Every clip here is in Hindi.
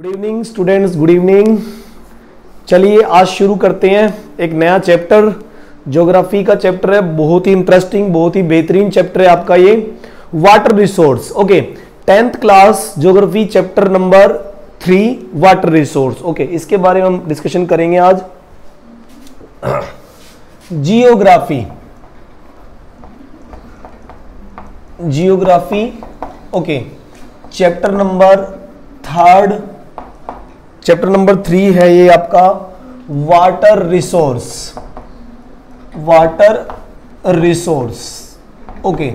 Good evening students, good evening. चलिए आज शुरू करते हैं एक नया चैप्टर। ज्योग्राफी का चैप्टर है, बहुत ही इंटरेस्टिंग, बहुत ही बेहतरीन चैप्टर है आपका ये water resource. Okay, 10th class geography chapter number 3 water resource. Okay, इसके बारे में हम डिस्कशन करेंगे आज। Geography, geography okay, chapter number 3 है ये आपका water resource. Water resource okay,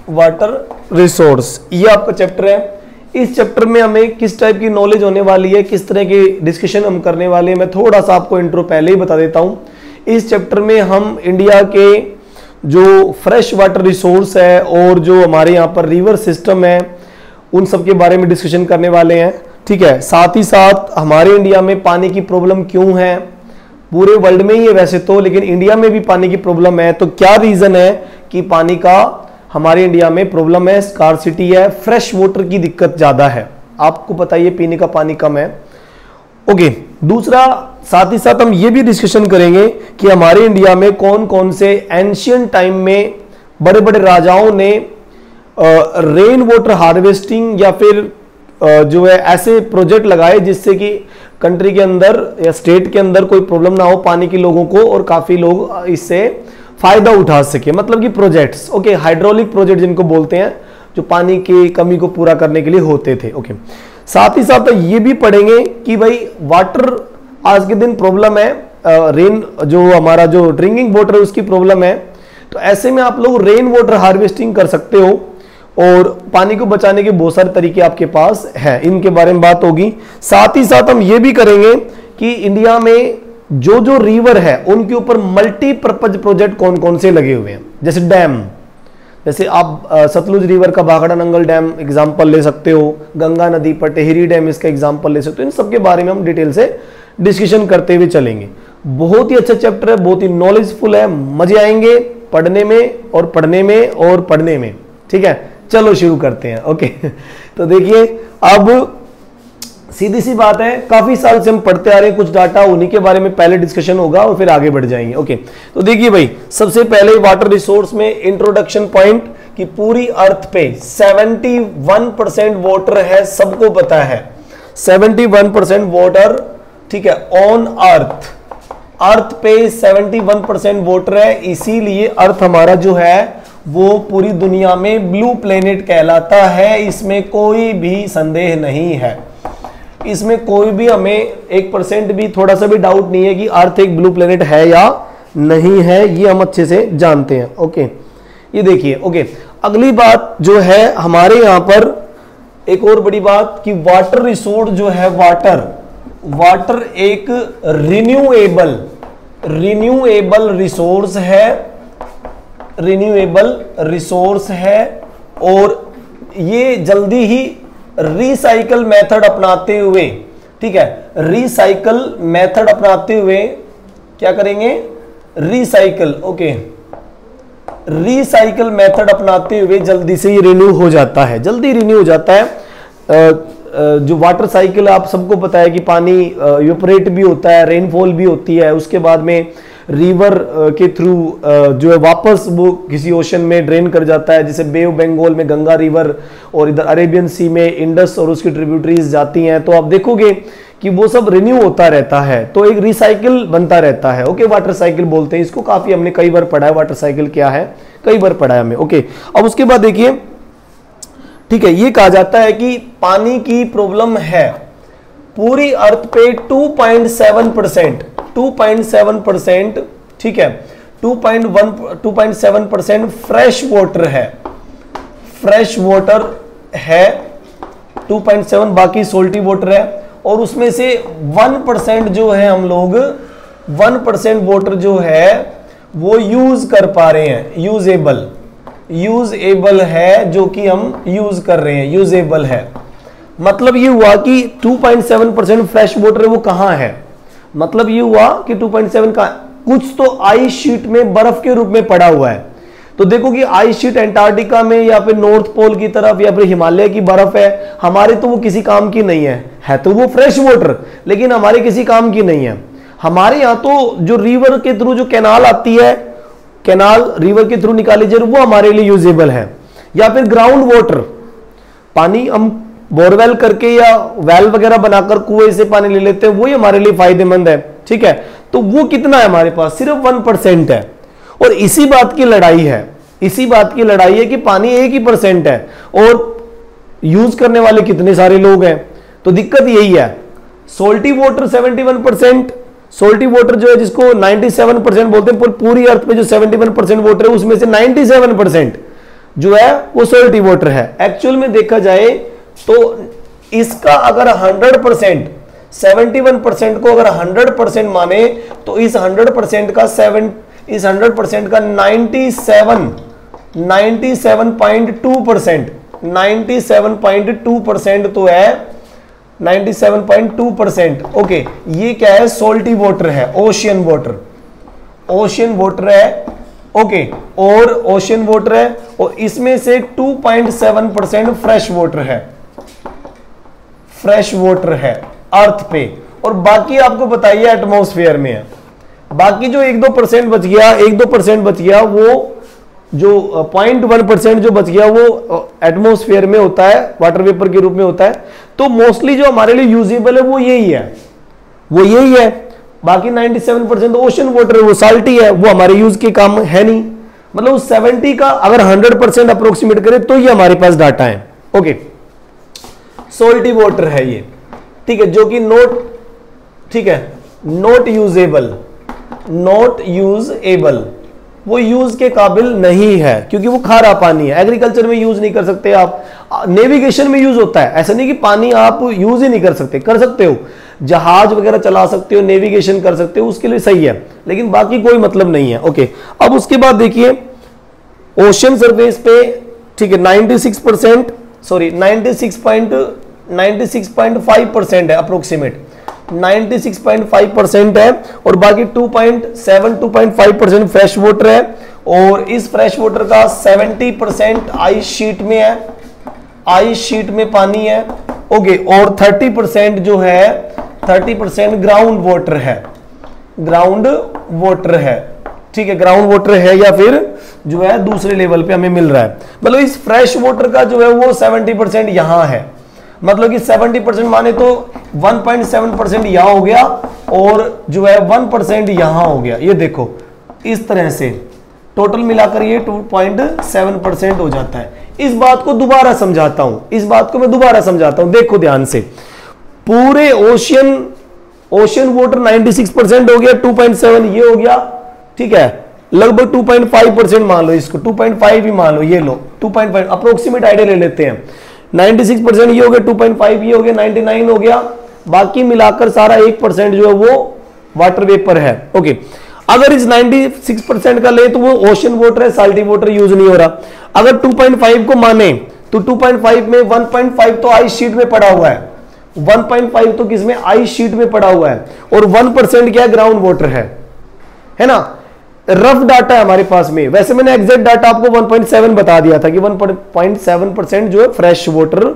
water resource ये आपका चैप्टर है। इस चैप्टर में हमें किस टाइप की नॉलेज होने वाली है, किस तरह की डिस्कशन हम करने वाले हैं, मैं थोड़ा सा आपको इंट्रो पहले ही बता देता हूं। इस चैप्टर में हम इंडिया के जो फ्रेश वाटर रिसोर्स है और जो हमारे यहाँ पर रिवर सिस्टम है उन सब के बारे में डिस्कशन करने वाले हैं। ठीक है, साथ ही साथ हमारे इंडिया में पानी की प्रॉब्लम क्यों है, पूरे वर्ल्ड में ही है वैसे तो, लेकिन इंडिया में भी पानी की प्रॉब्लम है, तो क्या रीजन है कि पानी का हमारे इंडिया में प्रॉब्लम है, स्कार्सिटी है, फ्रेश वाटर की दिक्कत ज्यादा है। आपको पता है पीने का पानी कम है। ओके, दूसरा साथ ही साथ हम ये भी डिस्कशन करेंगे कि हमारे इंडिया में कौन कौन से एंशियंट टाइम में बड़े बड़े राजाओं ने रेन वाटर हार्वेस्टिंग या फिर जो है ऐसे प्रोजेक्ट लगाए जिससे कि कंट्री के अंदर या स्टेट के अंदर कोई प्रॉब्लम ना हो पानी के लोगों को और काफी लोग इससे फायदा उठा सके, मतलब कि प्रोजेक्ट्स। ओके, हाइड्रोलिक प्रोजेक्ट जिनको बोलते हैं, जो पानी की कमी को पूरा करने के लिए होते थे। ओके, साथ ही साथ ये भी पढ़ेंगे कि भाई वाटर आज के दिन प्रॉब्लम है, रेन जो हमारा जो ड्रिंकिंग वाटर है उसकी प्रॉब्लम है, तो ऐसे में आप लोग रेन वाटर हार्वेस्टिंग कर सकते हो और पानी को बचाने के बहुत सारे तरीके आपके पास हैं, इनके बारे में बात होगी। साथ ही साथ हम ये भी करेंगे कि इंडिया में जो जो रिवर है उनके ऊपर मल्टीपर्पज प्रोजेक्ट कौन कौन से लगे हुए हैं, जैसे डैम, जैसे आप सतलुज रिवर का भाखड़ा नंगल डैम एग्जांपल ले सकते हो, गंगा नदी पर टेहरी डैम इसका एग्जांपल ले सकते हो। इन सब के बारे में हम डिटेल से डिस्कशन करते हुए चलेंगे। बहुत ही अच्छा चैप्टर है, बहुत ही नॉलेजफुल है, मजे आएंगे पढ़ने में और पढ़ने में और पढ़ने में। ठीक है, चलो शुरू करते हैं। ओके, तो देखिए अब सीधी सी बात है, काफी साल से हम पढ़ते आ रहे हैं कुछ डाटा, उन्हीं के बारे में पहले डिस्कशन होगा और फिर आगे बढ़ जाएंगे। ओके, तो देखिए भाई, सबसे पहले वाटर रिसोर्स में इंट्रोडक्शन पॉइंट कि पूरी अर्थ पे 71% वाटर है, सबको पता है 71% वाटर। ठीक है, ऑन अर्थ पे 71% वाटर है, इसीलिए अर्थ हमारा जो है वो पूरी दुनिया में ब्लू प्लेनेट कहलाता है। इसमें कोई भी संदेह नहीं है, इसमें कोई भी हमें 1% भी थोड़ा सा भी डाउट नहीं है कि अर्थ एक ब्लू प्लेनेट है या नहीं है, ये हम अच्छे से जानते हैं। ओके, ये देखिए। ओके, अगली बात जो है हमारे यहां पर एक और बड़ी बात कि वाटर रिसोर्स जो है, वाटर एक रिन्यूएबल रिसोर्स है और ये जल्दी ही रिसाइकल मेथड अपनाते हुए, ठीक है, रिसाइकल मेथड अपनाते हुए क्या करेंगे, रिसाइकल मेथड अपनाते हुए जल्दी से ये रिन्यू हो जाता है, जल्दी रिन्यू हो जाता है। जो वाटर साइकिल आप सबको पता है कि पानी इवेपोरेट भी होता है, रेनफॉल भी होती है, उसके बाद में रिवर के थ्रू जो है वापस वो किसी ओशन में ड्रेन कर जाता है, जैसे बे ऑफ बंगाल में गंगा रिवर और इधर अरेबियन सी में इंडस और उसकी ट्रिब्यूटरीज जाती हैं, तो आप देखोगे कि वो सब रिन्यू होता रहता है, तो एक रिसाइकिल बनता रहता है। ओके, वाटर साइकिल बोलते हैं इसको, काफी हमने कई बार पढ़ा है वाटर साइकिल क्या है, कई बार पढ़ा है हमें। ओके, अब उसके बाद देखिए, ठीक है, ये कहा जाता है कि पानी की प्रॉब्लम है पूरी अर्थ पे 2.7%, ठीक है, 2.7% फ्रेश वाटर है, 2.7, बाकी सोल्टी वाटर है, और उसमें से 1% जो है हम लोग 1% वाटर जो है वो यूज कर पा रहे हैं, यूजेबल है, जो कि हम यूज कर रहे हैं, यूजेबल है। मतलब ये हुआ कि 2.7% फ्रेश वाटर है वो कहां है, मतलब ये हुआ कि 2.7 का कुछ तो आइस शीट में बर्फ के रूप में पड़ा हुआ है, तो देखो कि आइस शीट एंटार्क्टिका में या फिर नॉर्थ पोल की तरफ या फिर हिमालय की बर्फ है, हमारे तो वो किसी काम की नहीं है तो वो फ्रेश वाटर, लेकिन हमारे किसी काम की नहीं है। हमारे यहाँ तो जो रिवर के थ्रू जो कैनाल आती है, कैनाल रिवर के थ्रू निकाली जाए, वो हमारे लिए यूजेबल है। या फिर ग्राउंड वाटर, पानी हम बोरवेल करके या वेल वगैरह बनाकर कुएं से पानी ले लेते हैं, वही हमारे लिए फायदेमंद है। ठीक है, तो वो कितना है हमारे पास, सिर्फ 1% है। और इसी बात की लड़ाई है, इसी बात की लड़ाई है कि पानी 1% है और यूज करने वाले कितने सारे लोग हैं। तो दिक्कत यही है। सोल्टी वाटर 71%, सोल्टी वाटर जो है जिसको 97% बोलते हैं, पूरी अर्थ में जो 71% वाटर है उसमें से 97% जो है वो सोल्टी वाटर है। एक्चुअल में देखा जाए तो इसका अगर 100%, 71% को अगर 100% माने तो इस 100% का 97.2% तो है 97.2%। ओके, ये क्या है, सोल्टी वाटर है, ओशियन वाटर, ओशियन वाटर है। ओके, और ओशियन वाटर है और इसमें से 2.7% फ्रेश वाटर है, फ्रेश वाटर है अर्थ पे, और बाकी आपको बताइए एटमॉस्फेयर में है। बाकी जो 1-2% बच गया, 1-2% बच गया, वो जो 0.1% जो बच गया वो एटमॉस्फेयर में होता है, वाटर वेपर के रूप में होता है। तो मोस्टली जो हमारे लिए यूजेबल है वो यही है, वो यही है। बाकी 97% ओशन वाटर है, वो साल्टी है, वो हमारे यूज के काम है नहीं। मतलब उस 70 का अगर 100% अप्रोक्सीमेट करें तो ये हमारे पास डाटा है। ओके, सोल्टी वाटर है ये, ठीक है, जो कि नॉट, ठीक है, नॉट यूजेबल, नॉट यूजेबल, वो यूज के काबिल नहीं है क्योंकि वो खारा पानी है। एग्रीकल्चर में यूज नहीं कर सकते आप, नेविगेशन में यूज होता है, ऐसा नहीं कि पानी आप यूज ही नहीं कर सकते, कर सकते हो, जहाज वगैरह चला सकते हो, नेविगेशन कर सकते हो, उसके लिए सही है, लेकिन बाकी कोई मतलब नहीं है। ओके, अब उसके बाद देखिए ओशन सरफेस पे, ठीक है, 96%, सॉरी 96.5% है अप्रोक्सीमेट, 96.5% है, और बाकी 2.5% फ्रेश वाटर है, और इस फ्रेश वाटर का 70% आइस शीट में है, आइस शीट में पानी है। ओके, और 30% जो है 30% ग्राउंड वाटर है, ग्राउंड वाटर है, ठीक है, ग्राउंड वाटर है या फिर जो है दूसरे लेवल पे हमें मिल रहा है। मतलब इस फ्रेश वाटर का जो है वो 70% यहां है, मतलब कि 70% माने तो 1.7% यहां हो गया और जो है 1% यहां हो गया। ये देखो इस तरह से टोटल मिलाकर ये 2.7% हो जाता है। इस बात को दोबारा समझाता हूं, इस बात को मैं दोबारा समझाता हूं, देखो ध्यान से। पूरे ओशियन वाटर 96% हो गया, 2.7 ये हो गया, ठीक है, लगभग 2.5% मान लो, इसको 2.5 ही मान लो, ये लो 2.5 अप्रोक्सीमेट आइडिया ले लेते हैं। 96% ये हो गया, 2.5 ये हो गया, 99 हो गया, बाकी मिलाकर सारा 1% जो है वो वाटर वेपर है। ओके, अगर इस 96% का ले तो वो ओशन वाटर है, साल्टी वाटर यूज नहीं हो रहा। अगर 2.5 को माने तो 2.5 में 1.5 तो आइस शीट में पड़ा हुआ है, 1.5 तो किसमें, आइस शीट में पड़ा हुआ है, और 1% क्या है, ग्राउंड वाटर है ना। रफ डाटा है हमारे पास में, वैसे मैंने एग्जैक्ट डाटा आपको 1.7 बता दिया था कि 1.7% जो है फ्रेश वाटर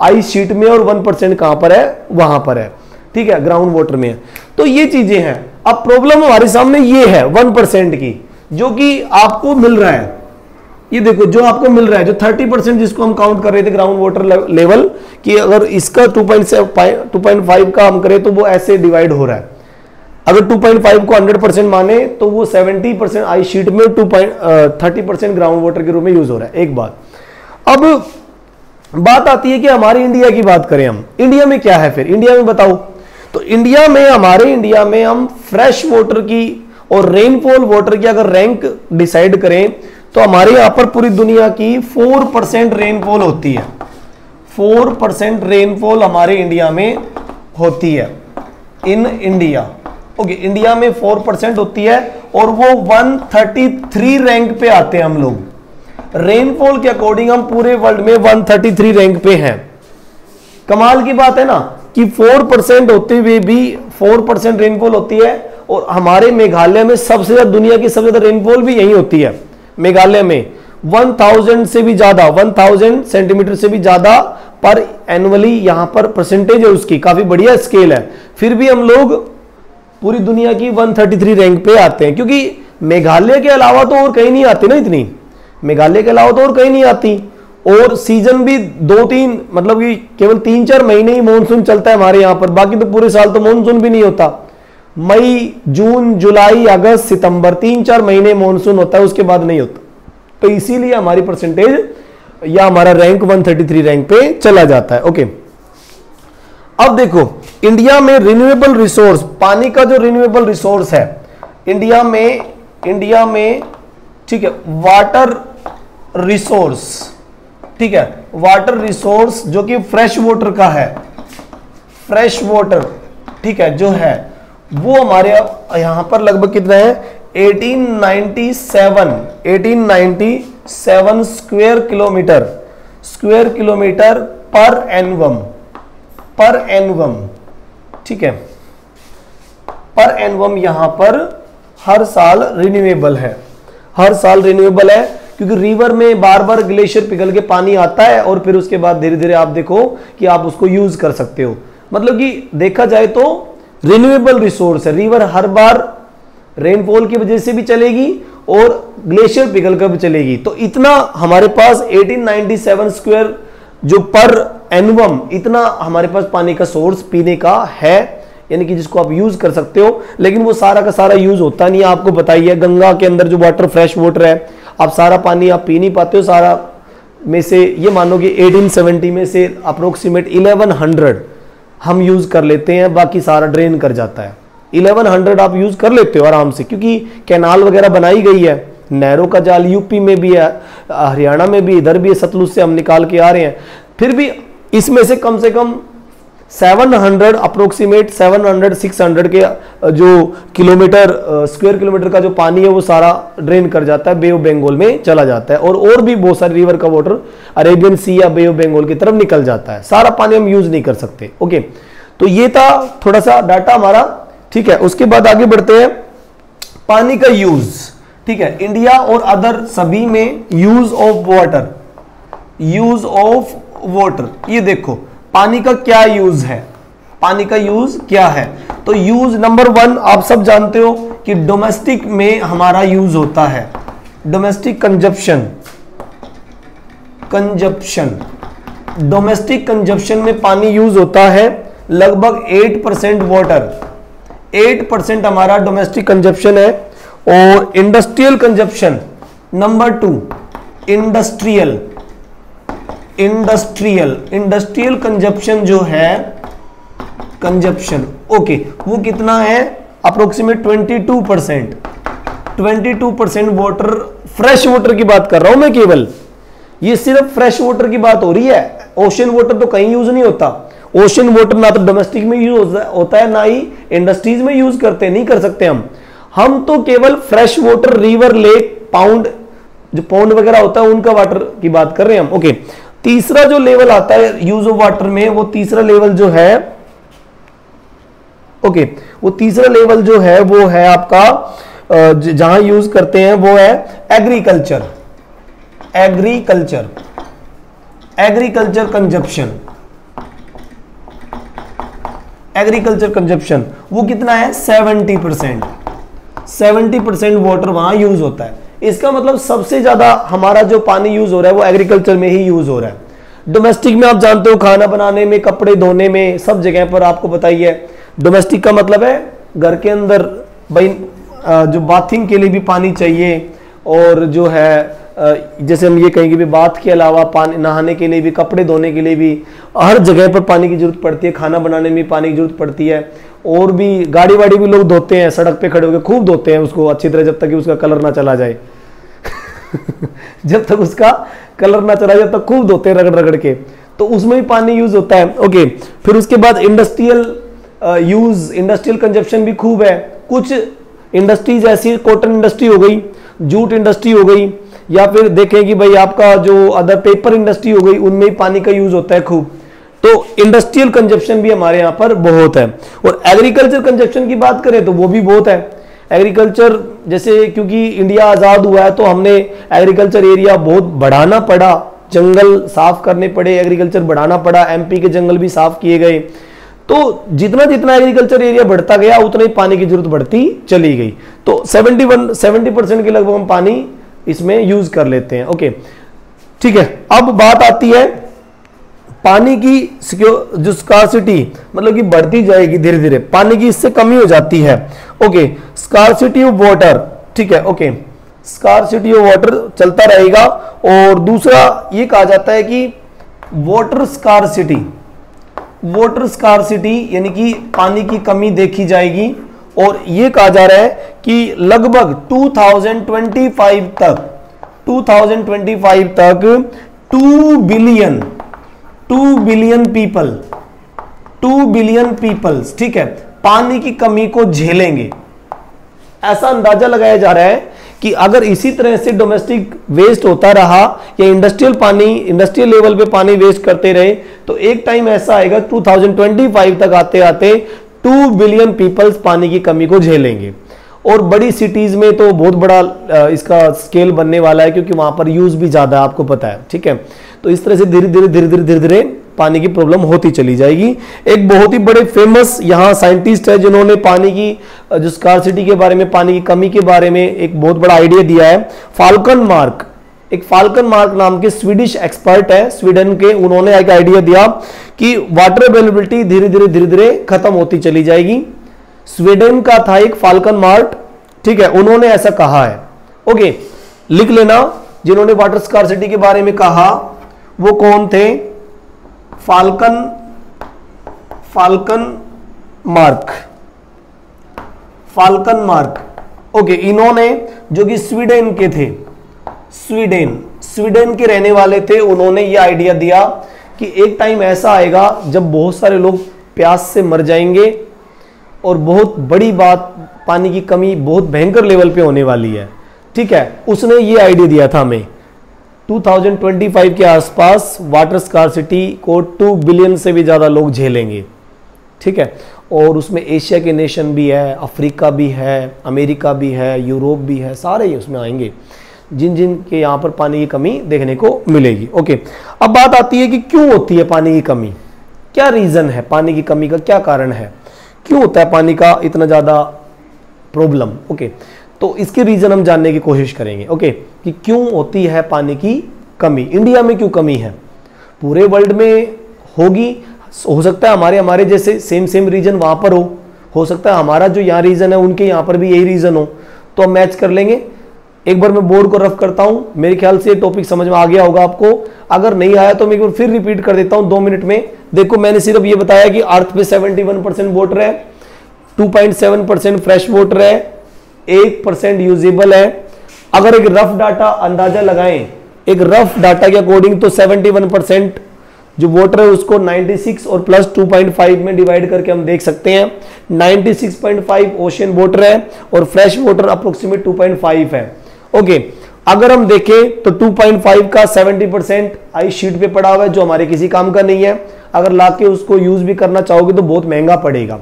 आइस शीट में, और 1% कहां पर है, वहां पर है, ठीक है, ग्राउंड वाटर में है। तो ये चीजें हैं। अब प्रॉब्लम हमारे सामने ये है 1% की, जो कि आपको मिल रहा है, ये देखो जो आपको मिल रहा है, जो 30% जिसको हम काउंट कर रहे थे ग्राउंड वाटर लेवल, कि अगर इसका 2.5 का हम करें तो वो ऐसे डिवाइड हो रहा है। अगर 2.5 को 100% माने तो वो 70% आइस शीट में, 30% ग्राउंड वाटर के रूप में यूज हो रहा है। एक बात, अब बात आती है कि हमारे इंडिया की बात करें हम, इंडिया में क्या है फिर, इंडिया में बताओ। तो इंडिया में, हमारे इंडिया में हम फ्रेश वाटर की और रेनफॉल वाटर की अगर रैंक डिसाइड करें तो हमारे यहां पर पूरी दुनिया की 4% रेनफॉल होती है, 4% रेनफॉल हमारे इंडिया में होती है, इन इंडिया। ओके, इंडिया में 4% होती है, और वो 133 रैंक पे आते हैं हम लोग। रेनफॉल के अकॉर्डिंग हम पूरे वर्ल्ड में 133 रैंक पे हैं। कमाल की बात है ना कि 4% होते हुए भी 4% रेनफॉल होती है, और हमारे मेघालय में सबसे ज्यादा, दुनिया की सबसे ज्यादा रेनफॉल भी यही होती है। मेघालय में 1000 से भी ज्यादा, 1000 सेंटीमीटर से भी ज्यादा पर एनुअली यहां पर परसेंटेज है उसकी, काफी बढ़िया स्केल है। फिर भी हम लोग पूरी दुनिया की 133 रैंक पे आते हैं, क्योंकि मेघालय के अलावा तो और कहीं नहीं आती ना इतनी, मेघालय के अलावा तो और कहीं नहीं आती। और सीजन भी 2-3 मतलब कि केवल 3-4 महीने ही मानसून चलता है हमारे यहाँ पर, बाकी तो पूरे साल तो मानसून भी नहीं होता। मई, जून, जुलाई, अगस्त, सितंबर 3-4 महीने मानसून होता है, उसके बाद नहीं होता। तो इसीलिए हमारी परसेंटेज या हमारा रैंक 133 रैंक पे चला जाता है। ओके, अब देखो इंडिया में रिन्यूएबल रिसोर्स, पानी का जो रिन्यूएबल रिसोर्स है इंडिया में ठीक है, वाटर रिसोर्स, ठीक है, वाटर रिसोर्स जो कि फ्रेश वाटर का है, फ्रेश वाटर, ठीक है, जो है वो हमारे यहां पर लगभग कितना है 1897 स्क्वायर किलोमीटर पर एनवम, ठीक है, पर एनवम यहां पर हर साल रिन्यूएबल है, हर साल रिन्यूएबल है, क्योंकि रिवर में बार बार ग्लेशियर पिघल के पानी आता है और फिर उसके बाद धीरे धीरे आप देखो कि आप उसको यूज कर सकते हो। मतलब कि देखा जाए तो रिन्यूएबल रिसोर्स है, रिवर हर बार रेनफॉल की वजह से भी चलेगी और ग्लेशियर पिघल कर भी चलेगी। तो इतना हमारे पास 1897 स्क्वायर जो पर एनुअम, इतना हमारे पास पानी का सोर्स पीने का है, यानी कि जिसको आप यूज कर सकते हो। लेकिन वो सारा का सारा यूज होता नहीं है, आपको बताइए गंगा के अंदर जो वाटर फ्रेश वाटर है, आप सारा पानी आप पी नहीं पाते हो। सारा में से ये मानो कि 1870 में से अप्रोक्सीमेट 1100 हम यूज कर लेते हैं, बाकी सारा ड्रेन कर जाता है। 1100 आप यूज कर लेते हो आराम से, क्योंकि कैनाल वगैरह बनाई गई है, नहरों का जाल यूपी में भी है, हरियाणा में भी, इधर भी सतलुज से हम निकाल के आ रहे हैं। फिर भी इसमें से कम 700 अप्रोक्सीमेट 700-600 के जो किलोमीटर स्क्वायर किलोमीटर का जो पानी है वो सारा ड्रेन कर जाता है, बे ऑफ बंगाल में चला जाता है। और भी बहुत सारे रिवर का वाटर अरेबियन सी या बे ऑफ बंगाल की तरफ निकल जाता है। सारा पानी हम यूज नहीं कर सकते। ओके, तो ये था थोड़ा सा डाटा हमारा, ठीक है। उसके बाद आगे बढ़ते हैं, पानी का यूज, ठीक है, इंडिया और अदर सभी में यूज ऑफ वाटर, ये देखो पानी का क्या यूज है, पानी का यूज क्या है। तो यूज नंबर 1 आप सब जानते हो कि डोमेस्टिक में हमारा यूज होता है, डोमेस्टिक कंजप्शन, डोमेस्टिक कंजप्शन में पानी यूज होता है लगभग 8% वाटर, 8% हमारा डोमेस्टिक कंजप्शन है। और industrial consumption number 2, industrial consumption जो है, कंजप्शन, ओके, वो कितना है अप्रोक्सीमेट 22% वाटर, फ्रेश वाटर की बात कर रहा हूं मैं केवल, ये सिर्फ फ्रेश वाटर की बात हो रही है। ओशन वाटर तो कहीं यूज नहीं होता, ओशन वाटर ना तो डोमेस्टिक में यूज होता है ना ही इंडस्ट्रीज में यूज करते, नहीं कर सकते हम तो केवल fresh water, river, lake, pound, जो पॉन्ड वगैरह होता है उनका वाटर की बात कर रहे हैं हम। ओके, तीसरा जो लेवल आता है यूज ऑफ वाटर में, वो तीसरा लेवल जो है, ओके, वो तीसरा लेवल जो है वो है आपका जहां यूज करते हैं वो है एग्रीकल्चर कंजप्शन, वो कितना है 70% वाटर वहां यूज होता है। इसका मतलब सबसे ज्यादा हमारा जो पानी यूज हो रहा है वो एग्रीकल्चर में ही यूज हो रहा है। डोमेस्टिक में आप जानते हो खाना बनाने में, कपड़े धोने में, सब जगह पर आपको बताइए। डोमेस्टिक का मतलब है घर के अंदर भाई जो बाथिंग के लिए भी पानी चाहिए, और जो है जैसे हम ये कहेंगे भी बाथ के अलावा पानी नहाने के लिए भी, कपड़े धोने के लिए भी, हर जगह पर पानी की जरूरत पड़ती है। खाना बनाने में पानी की जरूरत पड़ती है। और भी गाड़ी वाड़ी भी लोग धोते हैं, सड़क पे खड़े होकर खूब धोते हैं उसको अच्छी तरह, जब तक कि उसका कलर ना चला जाए जब तक उसका कलर ना चला जाए तब खूब धोते हैं रगड़ रगड़ के, तो उसमें भी पानी यूज होता है। ओके, फिर उसके बाद इंडस्ट्रियल कंजप्शन भी खूब है। कुछ इंडस्ट्रीज ऐसी, कॉटन इंडस्ट्री हो गई, जूट इंडस्ट्री हो गई, या फिर देखें कि भाई आपका जो अदर पेपर इंडस्ट्री हो गई, उनमें भी पानी का यूज होता है खूब। तो इंडस्ट्रियल कंजप्शन भी हमारे यहाँ पर बहुत है। और एग्रीकल्चर कंजप्शन की बात करें तो वो भी बहुत है। एग्रीकल्चर जैसे क्योंकि इंडिया आज़ाद हुआ है तो हमने एग्रीकल्चर एरिया बहुत बढ़ाना पड़ा, जंगल साफ करने पड़े, एग्रीकल्चर बढ़ाना पड़ा, एमपी के जंगल भी साफ किए गए। तो जितना जितना एग्रीकल्चर एरिया बढ़ता गया उतना ही पानी की जरूरत बढ़ती चली गई। तो 70% के लगभग हम पानी इसमें यूज कर लेते हैं। ओके ठीक है, अब बात आती है पानी की जो स्कार्सिटी मतलब कि बढ़ती जाएगी धीरे धीरे, पानी की इससे कमी हो जाती है। ओके, स्कार्सिटी ऑफ वाटर, ठीक है, ओके, स्कार्सिटी ऑफ वाटर चलता रहेगा। और दूसरा ये कहा जाता है कि वाटर स्कार्सिटी यानी कि पानी की कमी देखी जाएगी। और ये कहा जा रहा है कि लगभग 2025 तक 2 बिलियन पीपल्स, ठीक है, पानी की कमी को झेलेंगे। ऐसा अंदाजा लगाया जा रहा है कि अगर इसी तरह से डोमेस्टिक वेस्ट होता रहा या इंडस्ट्रियल लेवल पे पानी वेस्ट करते रहे तो एक टाइम ऐसा आएगा 2025 तक आते आते 2 बिलियन पीपल्स पानी की कमी को झेलेंगे। और बड़ी सिटीज में तो बहुत बड़ा इसका स्केल बनने वाला है क्योंकि वहां पर यूज भी ज्यादा है, आपको पता है, ठीक है। तो इस तरह से धीरे धीरे पानी की प्रॉब्लम होती चली जाएगी। एक बहुत ही बड़े फेमस यहाँ साइंटिस्ट है जिन्होंने पानी की जो स्कार्सिटी के बारे में, पानी की कमी के बारे में एक बहुत बड़ा आइडिया दिया है। फाल्कन मार्क नाम के स्वीडिश एक्सपर्ट है, स्वीडन के, उन्होंने एक आइडिया दिया कि वाटर अवेलेबिलिटी धीरे धीरे खत्म होती चली जाएगी। स्वीडन का था एक फाल्कन मार्क, ठीक है, उन्होंने ऐसा कहा है। ओके, लिख लेना, जिन्होंने वाटर स्कार्सिटी के बारे में कहा वो कौन थे? Falcon mark. ओके, इन्होंने जो कि स्वीडन के थे, स्वीडन के रहने वाले थे, उन्होंने ये आइडिया दिया कि एक टाइम ऐसा आएगा जब बहुत सारे लोग प्यास से मर जाएंगे और बहुत बड़ी बात, पानी की कमी बहुत भयंकर लेवल पे होने वाली है, ठीक है। उसने ये आइडिया दिया था हमें 2025 के आसपास वाटर स्कार्सिटी को 2 बिलियन से भी ज्यादा लोग झेलेंगे, ठीक है। और उसमें एशिया के नेशन भी है, अफ्रीका भी है, अमेरिका भी है, यूरोप भी है, सारे ही उसमें आएंगे जिन के यहाँ पर पानी की कमी देखने को मिलेगी। ओके, अब बात आती है कि क्यों होती है पानी की कमी, क्या रीजन है पानी की कमी का, क्या कारण है, क्यों होता है पानी का इतना ज्यादा प्रॉब्लम। ओके, तो इसके रीजन हम जानने की कोशिश करेंगे। ओके, कि क्यों होती है पानी की कमी, इंडिया में क्यों कमी है, पूरे वर्ल्ड में होगी, हो सकता है हमारे जैसे सेम रीजन वहां पर हो सकता है हमारा जो यहाँ रीजन है उनके यहाँ पर भी यही रीजन हो, तो हम मैच कर लेंगे। एक बार मैं बोर्ड को रफ करता हूं, मेरे ख्याल से टॉपिक समझ में आ गया होगा आपको, अगर नहीं आया तो मैं एक बार फिर रिपीट कर देता हूं 2 मिनट में। देखो, मैंने सिर्फ ये बताया कि अर्थ पे 71% वाटर है, 2.7% फ्रेश वाटर है, 1% यूजेबल है। अगर एक रफ डाटा अंदाजा लगाएं, एक रफ डाटा के अकॉर्डिंग, तो 71% जो वाटर है उसको 96 और प्लस 2.5 में डिवाइड करके हम देख सकते हैं। 96.5 ओशन वाटर है और फ्रेश वाटर अप्रोक्सीमेट 2.5 है। ओके, अगर हम देखें तो 2.5 का 70% आई शीट पे पड़ा हुआ है जो हमारे किसी काम का नहीं है, अगर लाके उसको यूज भी करना चाहोगे तो बहुत महंगा पड़ेगा।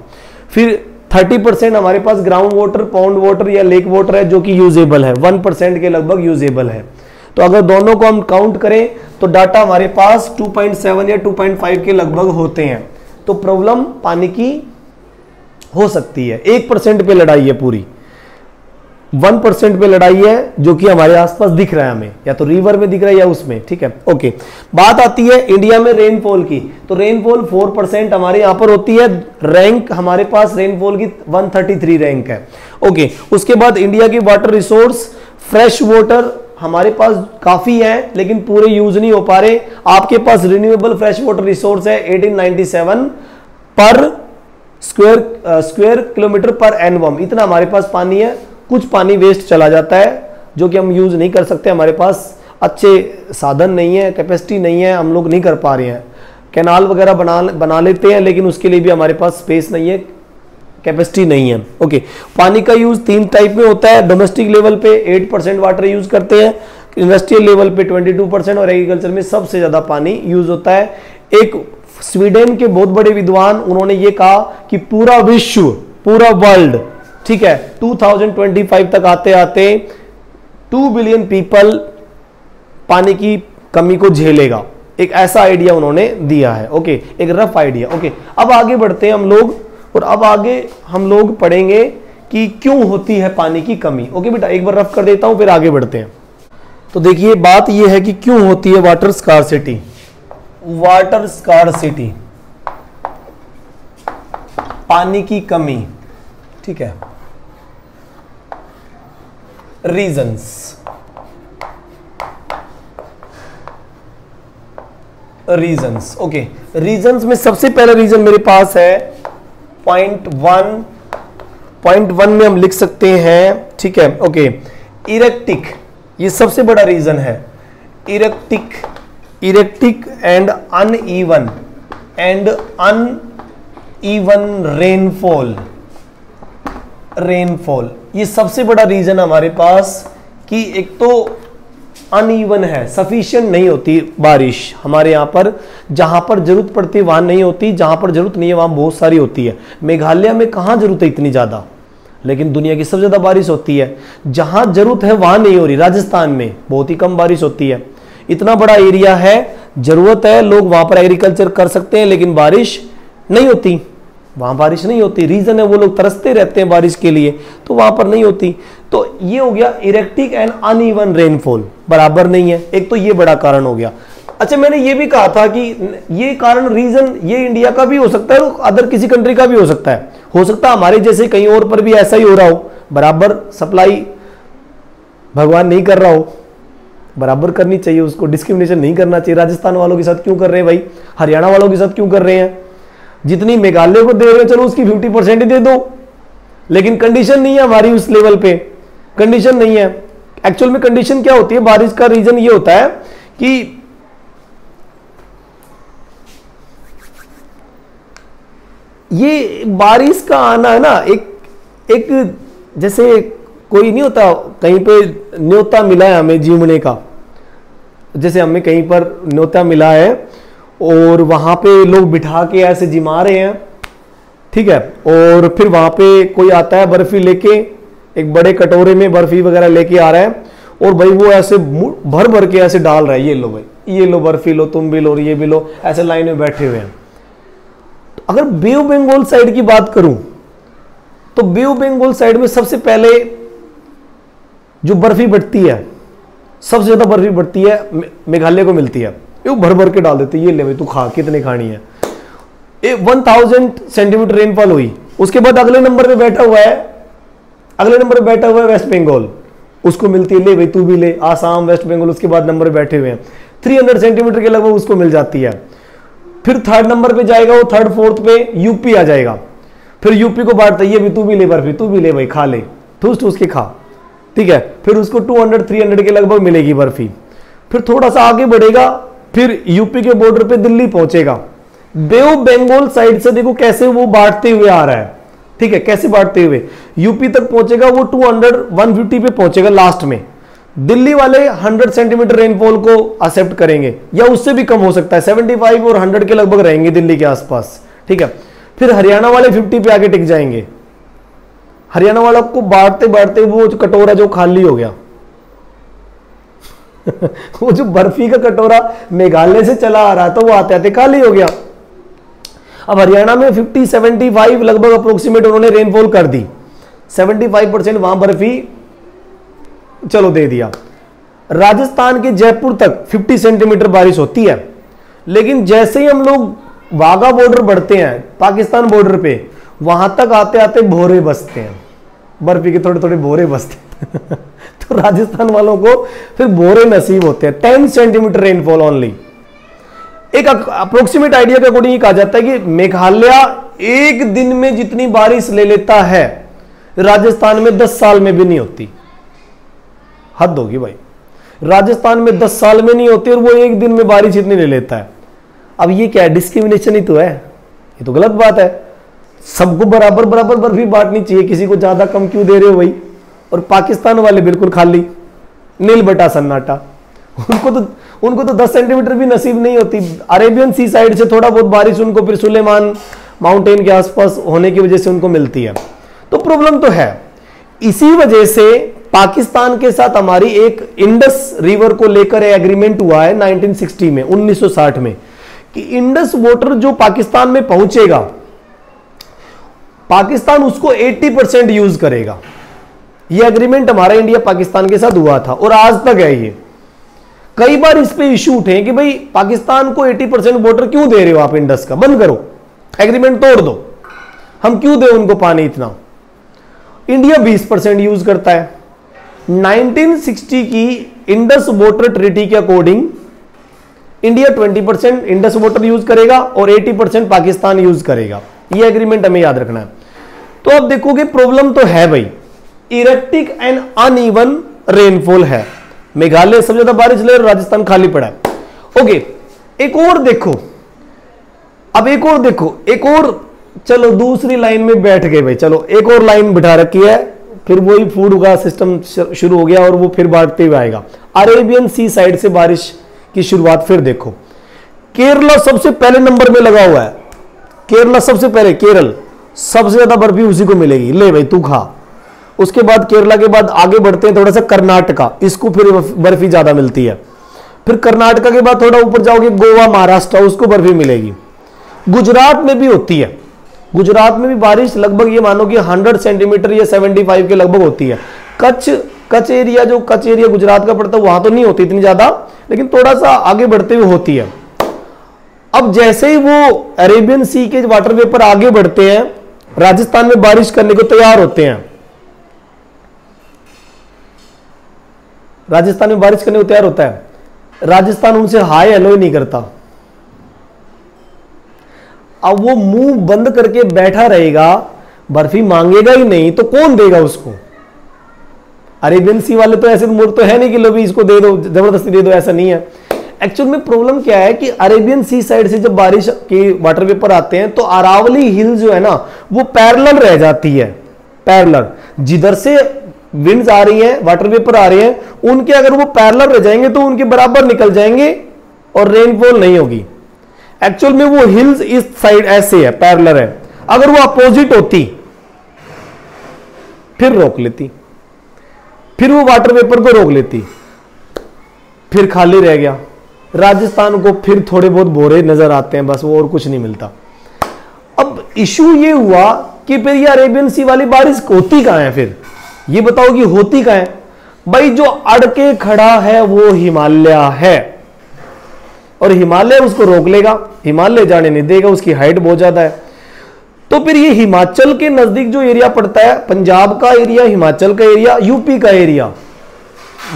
फिर 30% हमारे पास ग्राउंड वाटर, पाउंड वाटर या लेक वाटर है जो कि यूजेबल है, 1% के लगभग यूजेबल है। तो अगर दोनों को हम काउंट करें तो डाटा हमारे पास 2.7 या 2.5 के लगभग होते हैं। तो प्रॉब्लम पानी की हो सकती है। 1% पे लड़ाई है पूरी, 1% पे लड़ाई है जो कि हमारे आसपास दिख रहा है हमें, या तो रिवर में दिख रहा है या उसमें, ठीक है। ओके, बात आती है इंडिया में रेनफॉल की, तो रेनफॉल 4% हमारे यहां पर होती है। रैंक हमारे पास रेनफॉल की 133 रैंक है। ओके, उसके बाद इंडिया की वाटर रिसोर्स, फ्रेश वाटर हमारे पास काफी है लेकिन पूरे यूज नहीं हो पा रहे। आपके पास रिन्यूएबल फ्रेश वाटर रिसोर्स है 1897 पर स्क्वायर किलोमीटर पर एनवम, इतना हमारे पास पानी है। कुछ पानी वेस्ट चला जाता है जो कि हम यूज नहीं कर सकते, हमारे पास अच्छे साधन नहीं है, कैपेसिटी नहीं है, हम लोग नहीं कर पा रहे हैं। कैनाल वगैरह बना लेते हैं लेकिन उसके लिए भी हमारे पास स्पेस नहीं है, कैपेसिटी नहीं है। ओके, पानी का यूज 3 टाइप में होता है। डोमेस्टिक लेवल पे 8% वाटर यूज करते हैं, इंडस्ट्रियल लेवल पे 22% और एग्रीकल्चर में सबसे ज्यादा पानी यूज होता है। एक स्वीडन के बहुत बड़े विद्वान, उन्होंने ये कहा कि पूरा विश्व, पूरा वर्ल्ड, ठीक है, 2025 तक आते आते 2 बिलियन पीपल पानी की कमी को झेलेगा। एक ऐसा आइडिया उन्होंने दिया है। ओके, एक रफ आइडिया। ओके, अब आगे बढ़ते हैं हम लोग, और अब आगे हम लोग पढ़ेंगे कि क्यों होती है पानी की कमी। ओके बेटा, एक बार रफ कर देता हूं, फिर आगे बढ़ते हैं। तो देखिए, बात यह है कि क्यों होती है वाटर स्कार्सिटी। वाटर स्कार्सिटी, पानी की कमी, ठीक है। रीजंस, ओके, रीजंस में सबसे पहला रीजन मेरे पास है पॉइंट वन में हम लिख सकते हैं, ठीक है। ओके, इरेक्टिक, ये सबसे बड़ा रीजन है। इरेक्टिक एंड अनइवन रेनफॉल, ये सबसे बड़ा रीजन हमारे पास कि एक तो अनइवन है, सफिशिएंट नहीं होती बारिश हमारे यहाँ पर, जहां पर जरूरत पड़ती है वहां नहीं होती, जहां पर जरूरत नहीं है वहां बहुत सारी होती है। मेघालय में कहां जरूरत है इतनी ज्यादा, लेकिन दुनिया की सबसे ज्यादा बारिश होती है। जहां जरूरत है वहां नहीं हो रही। राजस्थान में बहुत ही कम बारिश होती है। इतना बड़ा एरिया है, जरूरत है, लोग वहां पर एग्रीकल्चर कर सकते हैं, लेकिन बारिश नहीं होती, वहां बारिश नहीं होती। रीजन है वो लोग तरसते रहते हैं बारिश के लिए, तो वहां पर नहीं होती। तो ये हो गया इरेक्टिक एंड अनइवन रेनफॉल, बराबर नहीं है। एक तो ये बड़ा कारण हो गया। अच्छा, मैंने ये भी कहा था कि ये कारण रीजन ये इंडिया का भी हो सकता है, अदर किसी कंट्री का भी हो सकता है। हो सकता है हमारे जैसे कहीं और पर भी ऐसा ही हो रहा हो, बराबर सप्लाई भगवान नहीं कर रहा हो, बराबर करनी चाहिए उसको, डिस्क्रिमिनेशन नहीं करना चाहिए। राजस्थान वालों के साथ क्यों कर रहे हैं भाई, हरियाणा वालों के साथ क्यों कर रहे हैं? जितनी मेघालय को दे रहे हैं चलो उसकी 50% ही दे दो, लेकिन कंडीशन नहीं है हमारी उस लेवल पे, कंडीशन नहीं है। एक्चुअल में कंडीशन क्या होती है, बारिश का रीजन ये होता है कि ये बारिश का आना है ना, एक जैसे कोई नहीं होता, कहीं पे न्योता मिला है हमें जीवने का, जैसे हमें कहीं पर न्योता मिला है और वहां पे लोग बिठा के ऐसे जिमा रहे हैं, ठीक है, और फिर वहां पे कोई आता है बर्फी लेके, एक बड़े कटोरे में बर्फी वगैरह लेके आ रहा है, और भाई वो ऐसे भर भर के ऐसे डाल रहा है, ये लो भाई, ये लो बर्फी लो, तुम भी लो और ये भी लो, ऐसे लाइन में बैठे हुए हैं। तो अगर बे ऑफ बंगाल साइड की बात करूं तो बे ऑफ बंगाल साइड में सबसे पहले जो बर्फी बढ़ती है, सबसे ज्यादा बर्फी बढ़ती है मेघालय को मिलती है, वो भर भर के डाल देते, ये ले भाई तू खा, कितने खानी है। 1000 सेंटीमीटर रेनफॉल हुई, उसके बाद अगले नंबर पे बैठा हुआ है वेस्ट बंगाल, उसको मिलती है, ले भाई तू भी ले, आसाम, वेस्ट बंगाल, उसके बाद नंबर बैठे हुए हैं 300 सेंटीमीटर के लगभग उसको मिल जाती है। फिर थर्ड नंबर पे जाएगा वो, थर्ड फोर्थ पे यूपी आ जाएगा, फिर यूपी को बांटता है, ये भी तू भी ले बर्फी, तू भी ले भाई, खा ले, ठूस ठूस के खा, ठीक है। फिर उसको 200-300 के लगभग मिलेगी बर्फी। फिर थोड़ा सा आगे बढ़ेगा, फिर यूपी के बॉर्डर पे दिल्ली पहुंचेगा। बे ऑफ बंगाल साइड से देखो कैसे वो बांटते हुए आ रहा है, ठीक है, कैसे बांटते हुए यूपी तक पहुंचेगा, वो 200-150 पे पहुंचेगा लास्ट में। दिल्ली वाले 100 सेंटीमीटर रेनफॉल को एक्सेप्ट करेंगे, या उससे भी कम हो सकता है, 75 और 100 के लगभग रहेंगे दिल्ली के आसपास, ठीक है। फिर हरियाणा वाले 50 पे आके टिक जाएंगे। हरियाणा वालों को बांटते बांटते वो कटोरा जो खाली हो गया वो जो बर्फी का कटोरा मेघालय से चला आ रहा था वो आते आते खाली हो गया। अब हरियाणा में 50-75 लगभग अप्रोक्सीमेट उन्होंने रेनफॉल कर दी, 75% वहां बर्फी चलो दे दिया। राजस्थान के जयपुर तक 50 सेंटीमीटर बारिश होती है, लेकिन जैसे ही हम लोग वाघा बॉर्डर बढ़ते हैं, पाकिस्तान बॉर्डर पे, वहां तक आते आते भोरे बसते हैं, बर्फी के थोड़े थोड़े भोरे बसते हैं तो राजस्थान वालों को फिर भोरे नसीब होते हैं, 10 सेंटीमीटर रेनफॉल ओनली। एक अप्रोक्सीमेट आइडिया के अकॉर्डिंग कहा जाता है कि मेघालय एक दिन में जितनी बारिश ले लेता है, राजस्थान में 10 साल में भी नहीं होती। हद होगी भाई, राजस्थान में 10 साल में नहीं होती और वो एक दिन में बारिश इतनी ले लेता है। अब ये क्या है, डिस्क्रिमिनेशन ही तो है, ये तो गलत बात है। सबको बराबर बराबर बर्फी बांटनी चाहिए, किसी को ज्यादा कम क्यों दे रहे हो भाई। और पाकिस्तान वाले बिल्कुल खाली, नील बटा सन्नाटा, उनको तो 10 सेंटीमीटर भी नसीब नहीं होती। अरेबियन सी साइड से थोड़ा बहुत बारिश उनको फिर सुलेमान माउंटेन के आसपास होने की वजह से उनको मिलती है। तो प्रॉब्लम तो है। इसी वजह से पाकिस्तान के साथ हमारी एक इंडस रिवर को लेकर एग्रीमेंट हुआ है 1960 में, 1960 में, कि इंडस वाटर जो पाकिस्तान में पहुंचेगा, पाकिस्तान उसको 80% यूज करेगा। यह एग्रीमेंट हमारा इंडिया पाकिस्तान के साथ हुआ था और आज तक है। ये कई बार इस पे इशू उठे कि भाई पाकिस्तान को 80% वाटर क्यों दे रहे हो आप, इंडस का बंद करो, एग्रीमेंट तोड़ दो, हम क्यों दें उनको पानी इतना। इंडिया 20% यूज करता है। 1960 की इंडस वाटर ट्रीटी के according India 20% Indus water use करेगा और 80% पाकिस्तान यूज करेगा। यह एग्रीमेंट हमें याद रखना है। तो अब देखोगे प्रॉब्लम तो है भाई, इरेक्टिक एंड अनइवन रेनफॉल है। मेघालय सबसे ज्यादा बारिश ले, राजस्थान खाली पड़ा है। ओके, एक और देखो, अब एक और देखो, एक और, चलो दूसरी लाइन में बैठ गए भाई, चलो एक और लाइन बिठा रखी है, फिर वही फूड का सिस्टम शुरू हो गया और वो फिर बांटते हुए आएगा। अरेबियन सी साइड से बारिश की शुरुआत फिर देखो, केरला सबसे पहले नंबर में लगा हुआ है। केरला सबसे पहले, केरल सबसे ज्यादा बर्फी उसी को मिलेगी, ले भाई तू खा। उसके बाद केरला के बाद आगे बढ़ते हैं थोड़ा सा कर्नाटका, इसको फिर बर्फी ज्यादा मिलती है। फिर कर्नाटका के बाद थोड़ा ऊपर जाओगे गोवा, महाराष्ट्र, उसको बर्फी मिलेगी। गुजरात में भी होती है, गुजरात में भी बारिश लगभग ये मानो कि 100 सेंटीमीटर या 75 के लगभग होती है। कच्छ एरिया, जो कच्छ एरिया गुजरात का पड़ता है, वहां तो नहीं होती इतनी ज्यादा, लेकिन थोड़ा सा आगे बढ़ते हुए होती है। अब जैसे ही वो अरेबियन सी के वाटर वेपर आगे बढ़ते हैं, राजस्थान में बारिश करने को तैयार होते हैं, राजस्थान में बारिश करने को तैयार होता है, राजस्थान उनसे हाय हेलो ही नहीं करता। अब वो मुंह बंद करके बैठा रहेगा, बर्फी मांगेगा ही नहीं, तो कौन देगा उसको। अरेबियन सी वाले तो ऐसे मूर्ख तो है नहीं कि लो भी इसको दे दो, जबरदस्ती दे दो, ऐसा नहीं है। एक्चुअल में प्रॉब्लम क्या है कि अरेबियन सी साइड से जब बारिश के वाटर वेपर आते हैं तो अरावली हिल जो है ना वो पैरेलल रह जाती है, पैरेलल। जिधर से विंड्स आ रही हैं, वाटर वेपर आ रहे हैं, उनके अगर वो पैरेलल रह जाएंगे तो उनके बराबर निकल जाएंगे और रेनफॉल नहीं होगी। एक्चुअल में वो हिल्स इस साइड ऐसे है, पैरेलल है। अगर वो अपोजिट होती फिर रोक लेती, फिर वो वाटर वेपर को रोक लेती, फिर खाली रह गया। राजस्थान को फिर थोड़े बहुत बोरे नजर आते हैं, बस वो और कुछ नहीं मिलता। अब इशू ये हुआ कि फिर ये अरेबियन सी वाली बारिश होती कहां है, फिर ये बताओ कि होती कहां है। भाई जो अड़के खड़ा है वो हिमालय है, और हिमालय उसको रोक लेगा, हिमालय जाने नहीं देगा, उसकी हाइट बहुत ज्यादा है। तो फिर ये हिमाचल के नजदीक जो एरिया पड़ता है, पंजाब का एरिया, हिमाचल का एरिया, यूपी का एरिया,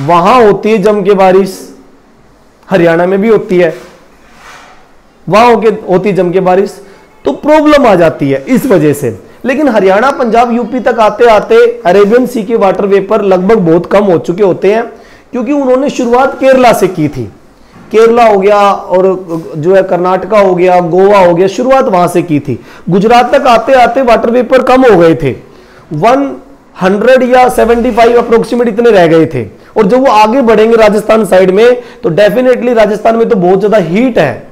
वहां होती है जम के बारिश। हरियाणा में भी होती है, वहां होती जम के बारिश। तो प्रॉब्लम आ जाती है इस वजह से। लेकिन हरियाणा, पंजाब, यूपी तक आते आते अरेबियन सी के वाटर वेपर लगभग बहुत कम हो चुके होते हैं, क्योंकि उन्होंने शुरुआत केरला से की थी। केरला हो गया और जो है कर्नाटका हो गया, गोवा हो गया, शुरुआत वहां से की थी। गुजरात तक आते आते वाटर वेपर कम हो गए थे, 100 या 75 अप्रोक्सीमेट इतने रह गए थे। और जब वो आगे बढ़ेंगे राजस्थान साइड में, तो डेफिनेटली राजस्थान में तो बहुत ज्यादा हीट है,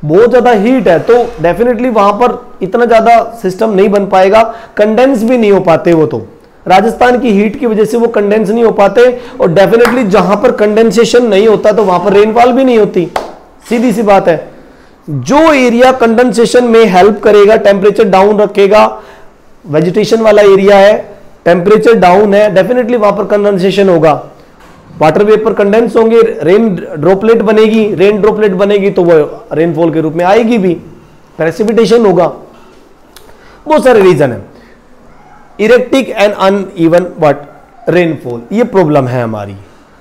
बहुत ज्यादा हीट है, तो डेफिनेटली वहां पर इतना ज्यादा सिस्टम नहीं बन पाएगा, कंडेंस भी नहीं हो पाते वो। तो राजस्थान की हीट की वजह से वो कंडेंस नहीं हो पाते, और डेफिनेटली जहां पर कंडेंसेशन नहीं होता तो वहां पर रेनफॉल भी नहीं होती, सीधी सी बात है। जो एरिया कंडेंसेशन में हेल्प करेगा, टेम्परेचर डाउन रखेगा, वेजिटेशन वाला एरिया है, टेम्परेचर डाउन है, डेफिनेटली वहां पर कंडेंसेशन होगा, वाटर वेपर कंडेंस होंगे, रेन ड्रॉपलेट बनेगी, रेन ड्रॉपलेट बनेगी तो वो रेनफॉल के रूप में आएगी भी, प्रेसिपिटेशन होगा। बहुत सारे रीजन है। Erratic and uneven what rainfall, ये प्रॉब्लम है हमारी।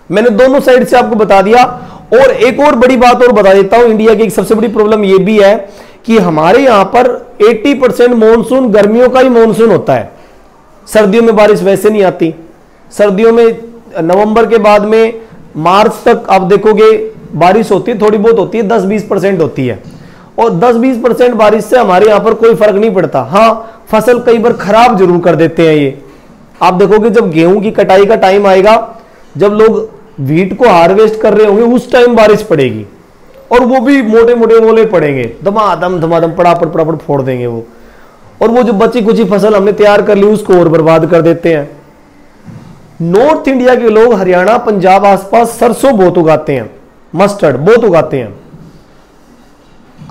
मैंने दोनों साइड से आपको बता दिया। और एक और बड़ी बात और बता देता हूं, इंडिया की एक सबसे बड़ी प्रॉब्लम ये भी है कि हमारे यहां पर 80% मॉनसून गर्मियों का ही मॉनसून होता है, सर्दियों में बारिश वैसे नहीं आती। सर्दियों में नवंबर के बाद में मार्च तक आप देखोगे बारिश होती है, थोड़ी बहुत होती है, 10-20% होती है, और 10-20% बारिश से हमारे यहां पर कोई फर्क नहीं पड़ता। हाँ, फसल कई बार खराब जरूर कर देते हैं ये। आप देखोगे जब गेहूं की कटाई का टाइम आएगा, जब लोग व्हीट को हार्वेस्ट कर रहे होंगे, उस टाइम बारिश पड़ेगी, और वो भी मोटे मोटे ओले पड़ेंगे, धमाधम धमाधम पड़ापड़ पड़ापड़ फोड़ देंगे वो। और वो जो बची कुची फसल हमने तैयार कर ली उसको और बर्बाद कर देते हैं। नॉर्थ इंडिया के लोग हरियाणा पंजाब आसपास सरसों बहुत उगाते हैं, मस्टर्ड बहुत उगाते हैं।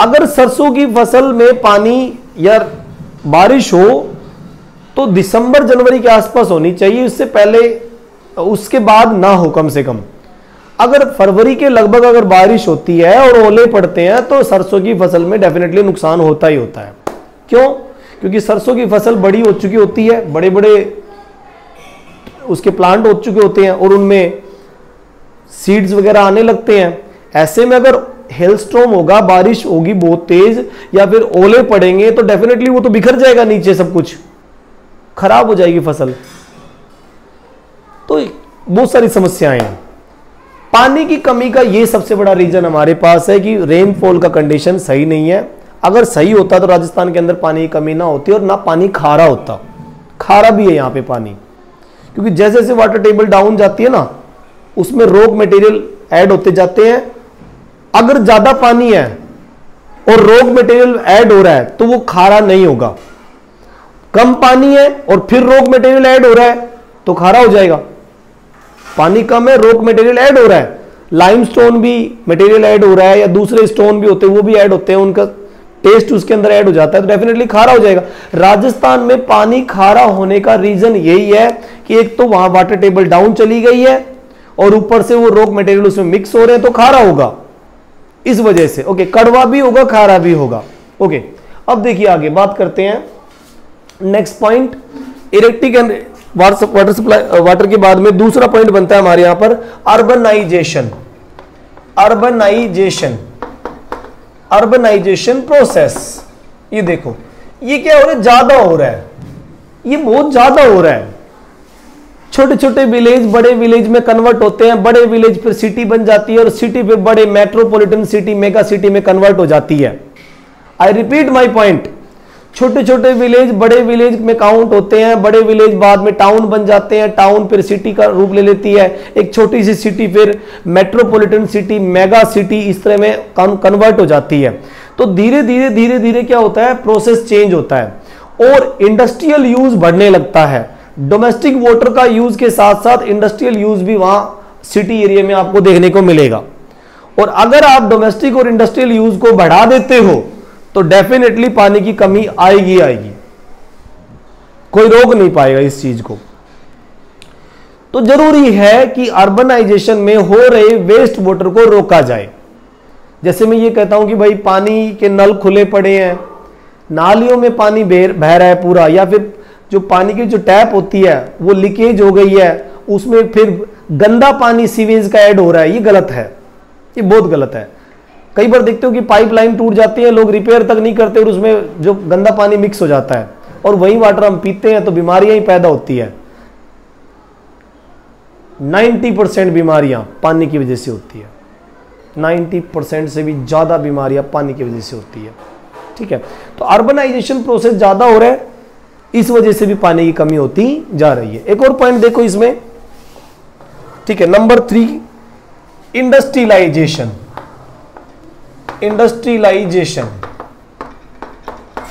अगर सरसों की फसल में पानी या बारिश हो तो दिसंबर जनवरी के आसपास होनी चाहिए, उससे पहले उसके बाद ना हो कम से कम। अगर फरवरी के लगभग अगर बारिश होती है और ओले पड़ते हैं तो सरसों की फसल में डेफिनेटली नुकसान होता ही होता है। क्यों? क्योंकि सरसों की फसल बड़ी हो चुकी होती है, बड़े बड़े उसके प्लांट हो चुके होते हैं और उनमें सीड्स वगैरह आने लगते हैं। ऐसे में अगर हेलस्टॉर्म होगा, बारिश होगी बहुत तेज या फिर ओले पड़ेंगे तो डेफिनेटली वो तो बिखर जाएगा, नीचे सब कुछ खराब हो जाएगी फसल। तो बहुत सारी समस्याएं हैं। पानी की कमी का ये सबसे बड़ा रीजन हमारे पास है कि रेनफॉल का कंडीशन सही नहीं है। अगर सही होता तो राजस्थान के अंदर पानी की कमी ना होती और ना पानी खारा होता। खारा भी है यहाँ पे पानी, क्योंकि जैसे जैसे वाटर टेबल डाउन जाती है ना उसमें रॉक मटेरियल ऐड होते जाते हैं। अगर ज्यादा पानी है और रॉक मटेरियल ऐड हो रहा है तो वो खारा नहीं होगा। कम पानी है और फिर रॉक मटेरियल ऐड हो रहा है तो खारा हो जाएगा। पानी कम है, रॉक मटेरियल ऐड हो रहा है, लाइमस्टोन भी मटेरियल ऐड हो रहा है या दूसरे स्टोन भी होते हैं वो भी ऐड होते हैं, उनका टेस्ट उसके अंदर ऐड हो जाता है तो डेफिनेटली खारा हो जाएगा। राजस्थान में पानी खारा होने का रीजन यही है कि एक तो वहां वाटर टेबल डाउन चली गई है और ऊपर से वो रॉक मटेरियल उसमें मिक्स हो रहे हैं तो खारा होगा इस वजह से। ओके, कड़वा भी होगा, खारा भी होगा। ओके, अब देखिए आगे बात करते हैं next point, erratic and water supply. Water के बाद में दूसरा पॉइंट बनता है हमारे यहां पर अर्बनाइजेशन। Urbanisation, urbanisation process. ये देखो ये क्या हो रहा है, ज्यादा हो रहा है, ये बहुत ज्यादा हो रहा है। छोटे छोटे विलेज बड़े विलेज में कन्वर्ट होते हैं, बड़े विलेज फिर सिटी बन जाती है और सिटी फिर बड़े मेट्रोपॉलिटन सिटी, मेगा सिटी में कन्वर्ट हो जाती है। आई रिपीट माई पॉइंट, छोटे छोटे विलेज बड़े विलेज में काउंट होते हैं, बड़े विलेज बाद में टाउन बन जाते हैं, टाउन फिर सिटी का रूप ले लेती है, एक छोटी सी सिटी फिर मेट्रोपॉलिटन सिटी, मेगा सिटी, इस तरह में कन्वर्ट हो जाती है। तो धीरे धीरे क्या होता है, प्रोसेस चेंज होता है और इंडस्ट्रियल यूज बढ़ने लगता है। डोमेस्टिक वाटर का यूज के साथ साथ इंडस्ट्रियल यूज भी वहां सिटी एरिया में आपको देखने को मिलेगा। और अगर आप डोमेस्टिक और इंडस्ट्रियल यूज को बढ़ा देते हो तो डेफिनेटली पानी की कमी आएगी आएगी, कोई रोक नहीं पाएगा इस चीज को। तो जरूरी है कि अर्बनाइजेशन में हो रहे वेस्ट वाटर को रोका जाए। जैसे मैं ये कहता हूं कि भाई पानी के नल खुले पड़े हैं, नालियों में पानी बह रहा है पूरा, या फिर जो पानी की जो टैप होती है वो लीकेज हो गई है, उसमें फिर गंदा पानी सीवेज का ऐड हो रहा है, ये गलत है, ये बहुत गलत है। कई बार देखते हो कि पाइपलाइन टूट जाती है, लोग रिपेयर तक नहीं करते और उसमें जो गंदा पानी मिक्स हो जाता है और वही वाटर हम पीते हैं तो बीमारियां ही पैदा होती है। 90% बीमारियां पानी की वजह से होती है, 90% से भी ज्यादा बीमारियां पानी की वजह से होती है। ठीक है, तो अर्बनाइजेशन प्रोसेस ज्यादा हो रहा है, इस वजह से भी पानी की कमी होती जा रही है। एक और पॉइंट देखो इसमें, ठीक है, number 3 industrialisation. Industrialisation,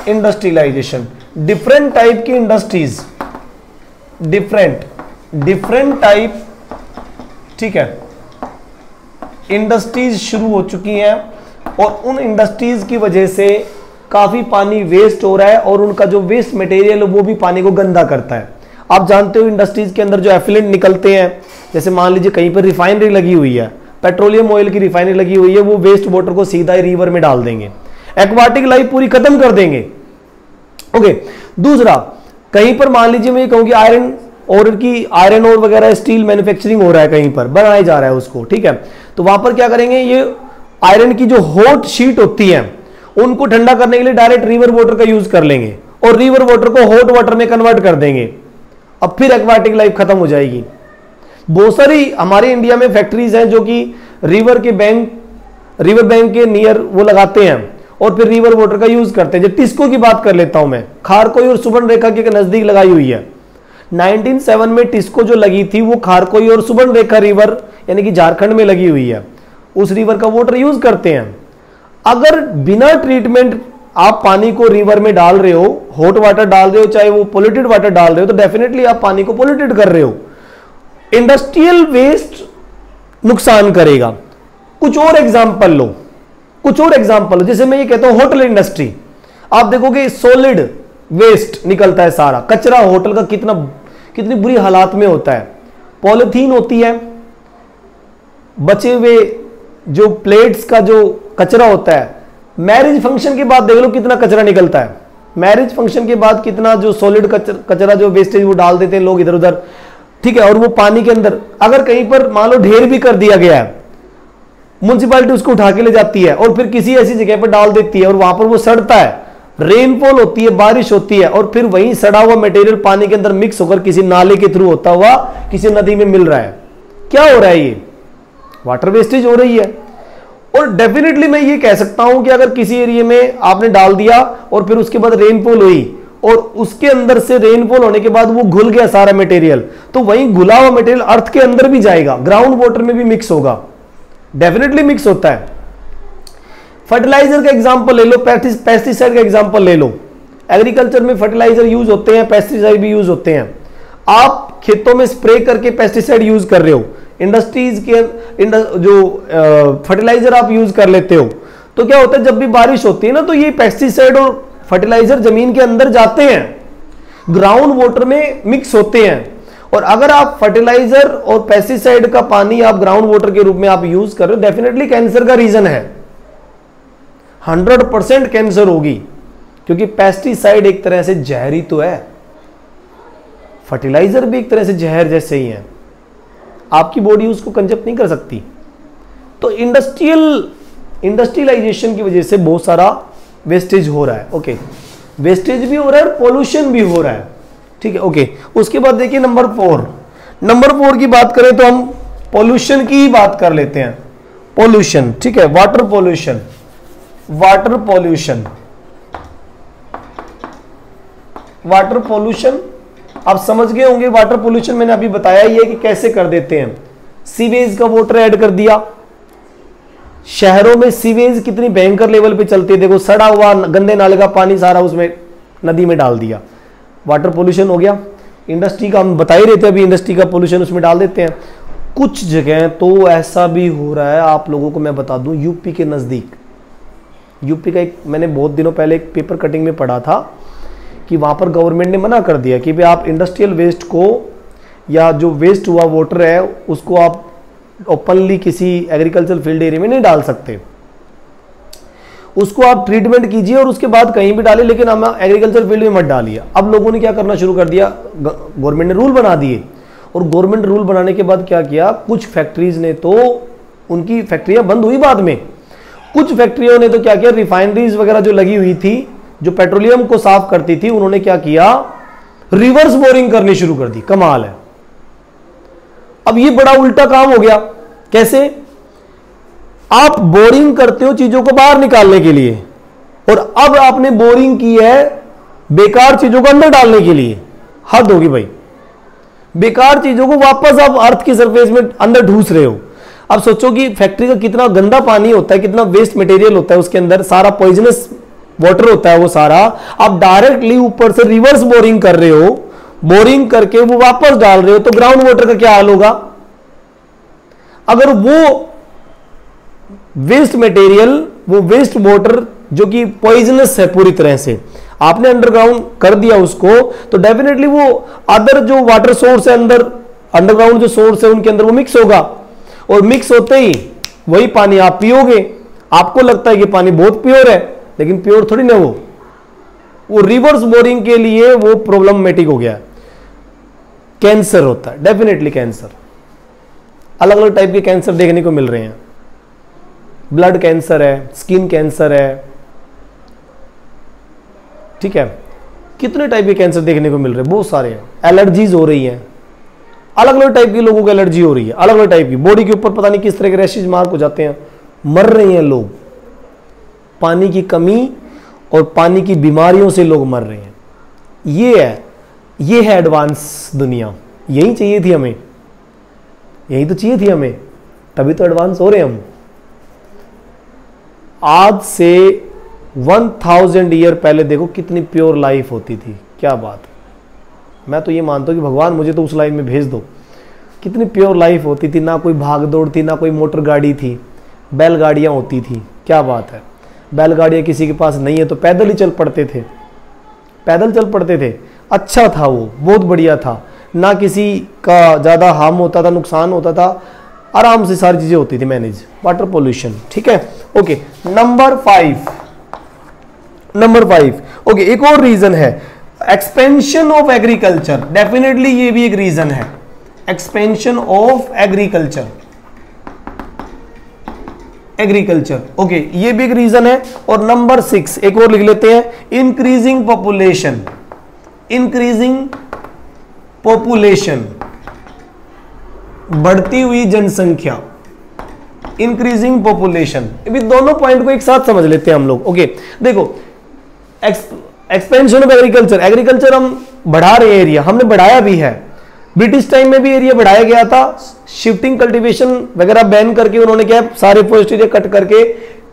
industrialisation, different type की इंडस्ट्रीज, डिफरेंट टाइप, ठीक है, इंडस्ट्रीज शुरू हो चुकी हैं और उन इंडस्ट्रीज की वजह से काफी पानी वेस्ट हो रहा है और उनका जो वेस्ट मटेरियल है वो भी पानी को गंदा करता है। आप जानते हो इंडस्ट्रीज के अंदर जो एफिलेंट निकलते हैं, जैसे मान लीजिए कहीं पर रिफाइनरी लगी हुई है, पेट्रोलियम ऑयल की रिफाइनरी लगी हुई है, वो वेस्ट वाटर को सीधा ही रिवर में डाल देंगे, एक्वाटिक लाइफ पूरी खत्म कर देंगे। ओके, दूसरा कहीं पर मान लीजिए मैं ये कहूँ कि आयरन और वगैरह स्टील मैन्युफैक्चरिंग हो रहा है, कहीं पर बनाया जा रहा है उसको, ठीक है, तो वहां पर क्या करेंगे, ये आयरन की जो हॉट शीट होती है उनको ठंडा करने के लिए डायरेक्ट रिवर वाटर का यूज कर लेंगे और रिवर वाटर को हॉट वाटर में कन्वर्ट कर देंगे। अब फिर एक्वाटिक लाइफ खत्म हो जाएगी। बहुत सारी हमारे इंडिया में फैक्ट्रीज हैं जो कि रिवर बैंक के नियर वो लगाते हैं और फिर रिवर वाटर का यूज करते हैं। जब टिस्को की बात कर लेता हूं मैं, खारकोई और सुबर्ण रेखा के नजदीक लगाई हुई है। 1907 में टिस्को जो लगी थी वो खारकोई और सुबर्ण रेखा रिवर यानी कि झारखंड में लगी हुई है, उस रिवर का वाटर यूज करते हैं। अगर बिना ट्रीटमेंट आप पानी को रिवर में डाल रहे हो, हॉट वाटर डाल रहे हो, चाहे वो पोल्यूटेड वाटर डाल रहे हो, तो डेफिनेटली आप पानी को पोल्यूटेड कर रहे हो। इंडस्ट्रियल वेस्ट नुकसान करेगा। कुछ और एग्जांपल लो, जैसे मैं ये कहता हूं होटल इंडस्ट्री, आप देखोगे सॉलिड वेस्ट निकलता है सारा, कचरा होटल का कितनी बुरी हालात में होता है। पॉलिथीन होती है, बचे हुए जो प्लेट्स का जो कचरा होता है, मैरिज फंक्शन के बाद देख लो कितना कचरा निकलता है। मैरिज फंक्शन के बाद कितना जो सॉलिड कचरा जो वेस्टेज वो डाल देते हैं लोग इधर उधर, ठीक है। और वो पानी के अंदर अगर कहीं पर मान लो ढेर भी कर दिया गया है, म्युनिसिपैलिटी उसको उठा के ले जाती है और फिर किसी ऐसी जगह पर डाल देती है और वहां पर वो सड़ता है। रेनफॉल होती है, बारिश होती है और फिर वही सड़ा हुआ मटेरियल पानी के अंदर मिक्स होकर किसी नाले के थ्रू होता हुआ किसी नदी में मिल रहा है। क्या हो रहा है? ये वाटर वेस्टेज हो रही है। और डेफिनेटली मैं ये कह सकता हूं कि अगर किसी एरिया में आपने डाल दिया और फिर उसके बाद रेनफॉल हुई और उसके अंदर से रेनफॉल होने के बाद वो घुल गया सारा मटेरियल, तो वही घुला हुआ मटेरियल अर्थ के अंदर भी जाएगा, ग्राउंड वाटर में भी मिक्स होगा, डेफिनेटली मिक्स होता है। फर्टिलाइजर का एग्जांपल ले लो, पेस्टिसाइड का एग्जांपल ले लो। एग्रीकल्चर में फर्टिलाइजर यूज होते हैं, पेस्टिसाइड भी यूज होते हैं। आप खेतों में स्प्रे करके पेस्टिसाइड यूज कर रहे हो, इंडस्ट्रीज के जो फर्टिलाइजर आप यूज कर लेते हो, तो क्या होता है जब भी बारिश होती है ना, तो ये पेस्टिसाइड और फर्टिलाइजर जमीन के अंदर जाते हैं, ग्राउंड वाटर में मिक्स होते हैं। और अगर आप फर्टिलाइजर और पेस्टिसाइड का पानी आप ग्राउंड वाटर के रूप में आप यूज कर रहे हो, डेफिनेटली कैंसर का रीजन है, 100% कैंसर होगी, क्योंकि पेस्टिसाइड एक तरह से जहर ही तो है, फर्टिलाइजर भी एक तरह से जहर जैसे ही है, आपकी बॉडी उसको कंजप्ट नहीं कर सकती। तो इंडस्ट्रियलाइजेशन की वजह से बहुत सारा वेस्टेज हो रहा है। ओके, वेस्टेज भी हो रहा है और पॉल्यूशन भी हो रहा है, ठीक है। ओके, उसके बाद देखिए नंबर 4 की बात करें तो हम पॉल्यूशन की ही बात कर लेते हैं। पॉल्यूशन, ठीक है, वाटर पॉल्यूशन आप समझ गए होंगे। वाटर पोल्यूशन मैंने अभी बताया ही है कि कैसे कर देते हैं। सीवेज का वाटर ऐड कर दिया, शहरों में सीवेज कितनी भयंकर लेवल पे चलती है, देखो सड़ा हुआ गंदे नाले का पानी सारा उसमें नदी में डाल दिया, वाटर पोल्यूशन हो गया। इंडस्ट्री का हम बता ही रहे थे अभी, इंडस्ट्री का पोल्यूशन उसमें डाल देते हैं। कुछ जगह तो ऐसा भी हो रहा है, आप लोगों को मैं बता दूं, यूपी के नजदीक, यूपी का एक मैंने बहुत दिनों पहले एक पेपर कटिंग में पढ़ा था कि वहाँ पर गवर्नमेंट ने मना कर दिया कि भाई आप इंडस्ट्रियल वेस्ट को या जो वेस्ट हुआ वाटर है उसको आप ओपनली किसी एग्रीकल्चर फील्ड एरिया में नहीं डाल सकते, उसको आप ट्रीटमेंट कीजिए और उसके बाद कहीं भी डालिए, लेकिन हम एग्रीकल्चर फील्ड में मत डालिए। अब लोगों ने क्या करना शुरू कर दिया, गवर्नमेंट ने रूल बना दिए, और गवर्नमेंट रूल बनाने के बाद क्या किया, कुछ फैक्ट्रीज ने तो उनकी फैक्ट्रियां बंद हुई बाद में, कुछ फैक्ट्रियों ने तो क्या किया, रिफाइनरीज वगैरह जो लगी हुई थी जो पेट्रोलियम को साफ करती थी, उन्होंने क्या किया, रिवर्स बोरिंग करनी शुरू कर दी। कमाल है। अब ये बड़ा उल्टा काम हो गया। कैसे? आप बोरिंग करते हो चीजों को बाहर निकालने के लिए, और अब आपने बोरिंग की है बेकार चीजों को अंदर डालने के लिए। हद होगी भाई, बेकार चीजों को वापस आप अर्थ की सरफेस में अंदर ढूंस रहे हो। अब सोचो कि फैक्ट्री का कितना गंदा पानी होता है, कितना वेस्ट मटेरियल होता है उसके अंदर, सारा पॉइजनस वाटर होता है वो सारा, आप डायरेक्टली ऊपर से रिवर्स बोरिंग कर रहे हो, बोरिंग करके वो वापस डाल रहे हो, तो ग्राउंड वाटर का क्या हाल होगा? अगर वो वेस्ट मटेरियल, वो वेस्ट वाटर जो कि पॉइजनस है पूरी तरह से, आपने अंडरग्राउंड कर दिया उसको, तो डेफिनेटली वो अदर जो वाटर सोर्स है अंदर, अंडरग्राउंड जो सोर्स है उनके अंदर वो मिक्स होगा, और मिक्स होते ही वही पानी आप पियोगे। आपको लगता है कि पानी बहुत प्योर है, लेकिन प्योर थोड़ी ना वो रिवर्स बोरिंग के लिए वो प्रॉब्लमेटिक हो गया। कैंसर होता है, डेफिनेटली कैंसर, अलग अलग टाइप के कैंसर देखने को मिल रहे हैं। ब्लड कैंसर है, स्किन कैंसर है, ठीक है, कितने टाइप के कैंसर देखने को मिल रहे हैं, बहुत सारे हैं। एलर्जीज हो रही हैं, अलग अलग टाइप के लोगों को एलर्जी हो रही है, अलग अलग टाइप की, बॉडी के ऊपर पता नहीं किस तरह के रैशेज मार्क हो जाते हैं, मर रहे हैं लोग, पानी की कमी और पानी की बीमारियों से लोग मर रहे हैं। ये है एडवांस दुनिया, यही चाहिए थी हमें, यही तो चाहिए थी हमें, तभी तो एडवांस हो रहे हैं हम। आज से 1000 ईयर पहले देखो कितनी प्योर लाइफ होती थी, क्या बात है। मैं तो ये मानता हूँ कि भगवान मुझे तो उस लाइफ में भेज दो। कितनी प्योर लाइफ होती थी, ना कोई भाग दौड़ थी, ना कोई मोटर गाड़ी थी, बैलगाड़ियाँ होती थी, क्या बात है। बैलगाड़ियाँ किसी के पास नहीं है तो पैदल ही चल पड़ते थे, पैदल चल पड़ते थे। अच्छा था वो, बहुत बढ़िया था, ना किसी का ज़्यादा हार्म होता था, नुकसान होता था, आराम से सारी चीज़ें होती थी मैनेज। वाटर पोल्यूशन, ठीक है, ओके। नंबर 5 ओके, एक और रीजन है एक्सपेंशन ऑफ एग्रीकल्चर। डेफिनेटली ये भी एक रीजन है, एक्सपेंशन ऑफ एग्रीकल्चर, ओके, ये भी एक रीजन है। और नंबर 6 एक और लिख लेते हैं, इंक्रीजिंग पॉपुलेशन, बढ़ती हुई जनसंख्या, इंक्रीजिंग पॉपुलेशन। अभी दोनों पॉइंट को एक साथ समझ लेते हैं हम लोग। ओके, देखो एक्सपेंशन ऑफ एग्रीकल्चर हम बढ़ा रहे हैं, एरिया हमने बढ़ाया भी है। ब्रिटिश टाइम में भी एरिया बढ़ाया गया था, शिफ्टिंग कल्टीवेशन वगैरह बैन करके उन्होंने क्या सारे फॉरेस्ट एरिया कट करके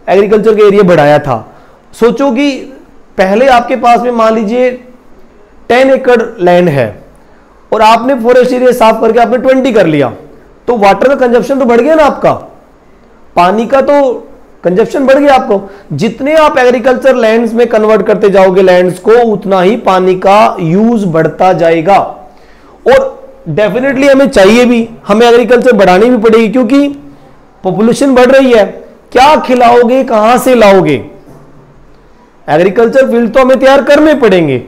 एग्रीकल्चर के एरिया बढ़ाया था। सोचो कि पहले आपके पास में मान लीजिए 10 एकड़ लैंड है और आपने फॉरेस्ट एरिया साफ करके आपने 20 कर लिया, तो वाटर का कंजप्शन तो बढ़ गया ना, आपका पानी का तो कंजप्शन बढ़ गया। आपको जितने आप एग्रीकल्चर लैंड्स में कन्वर्ट करते जाओगे लैंड्स को, उतना ही पानी का यूज बढ़ता जाएगा। और डेफिनेटली हमें चाहिए भी, हमें एग्रीकल्चर बढ़ानी भी पड़ेगी क्योंकि पॉपुलेशन बढ़ रही है। क्या खिलाओगे, कहां से लाओगे? एग्रीकल्चर फील्ड तो हमें तैयार करने पड़ेंगे।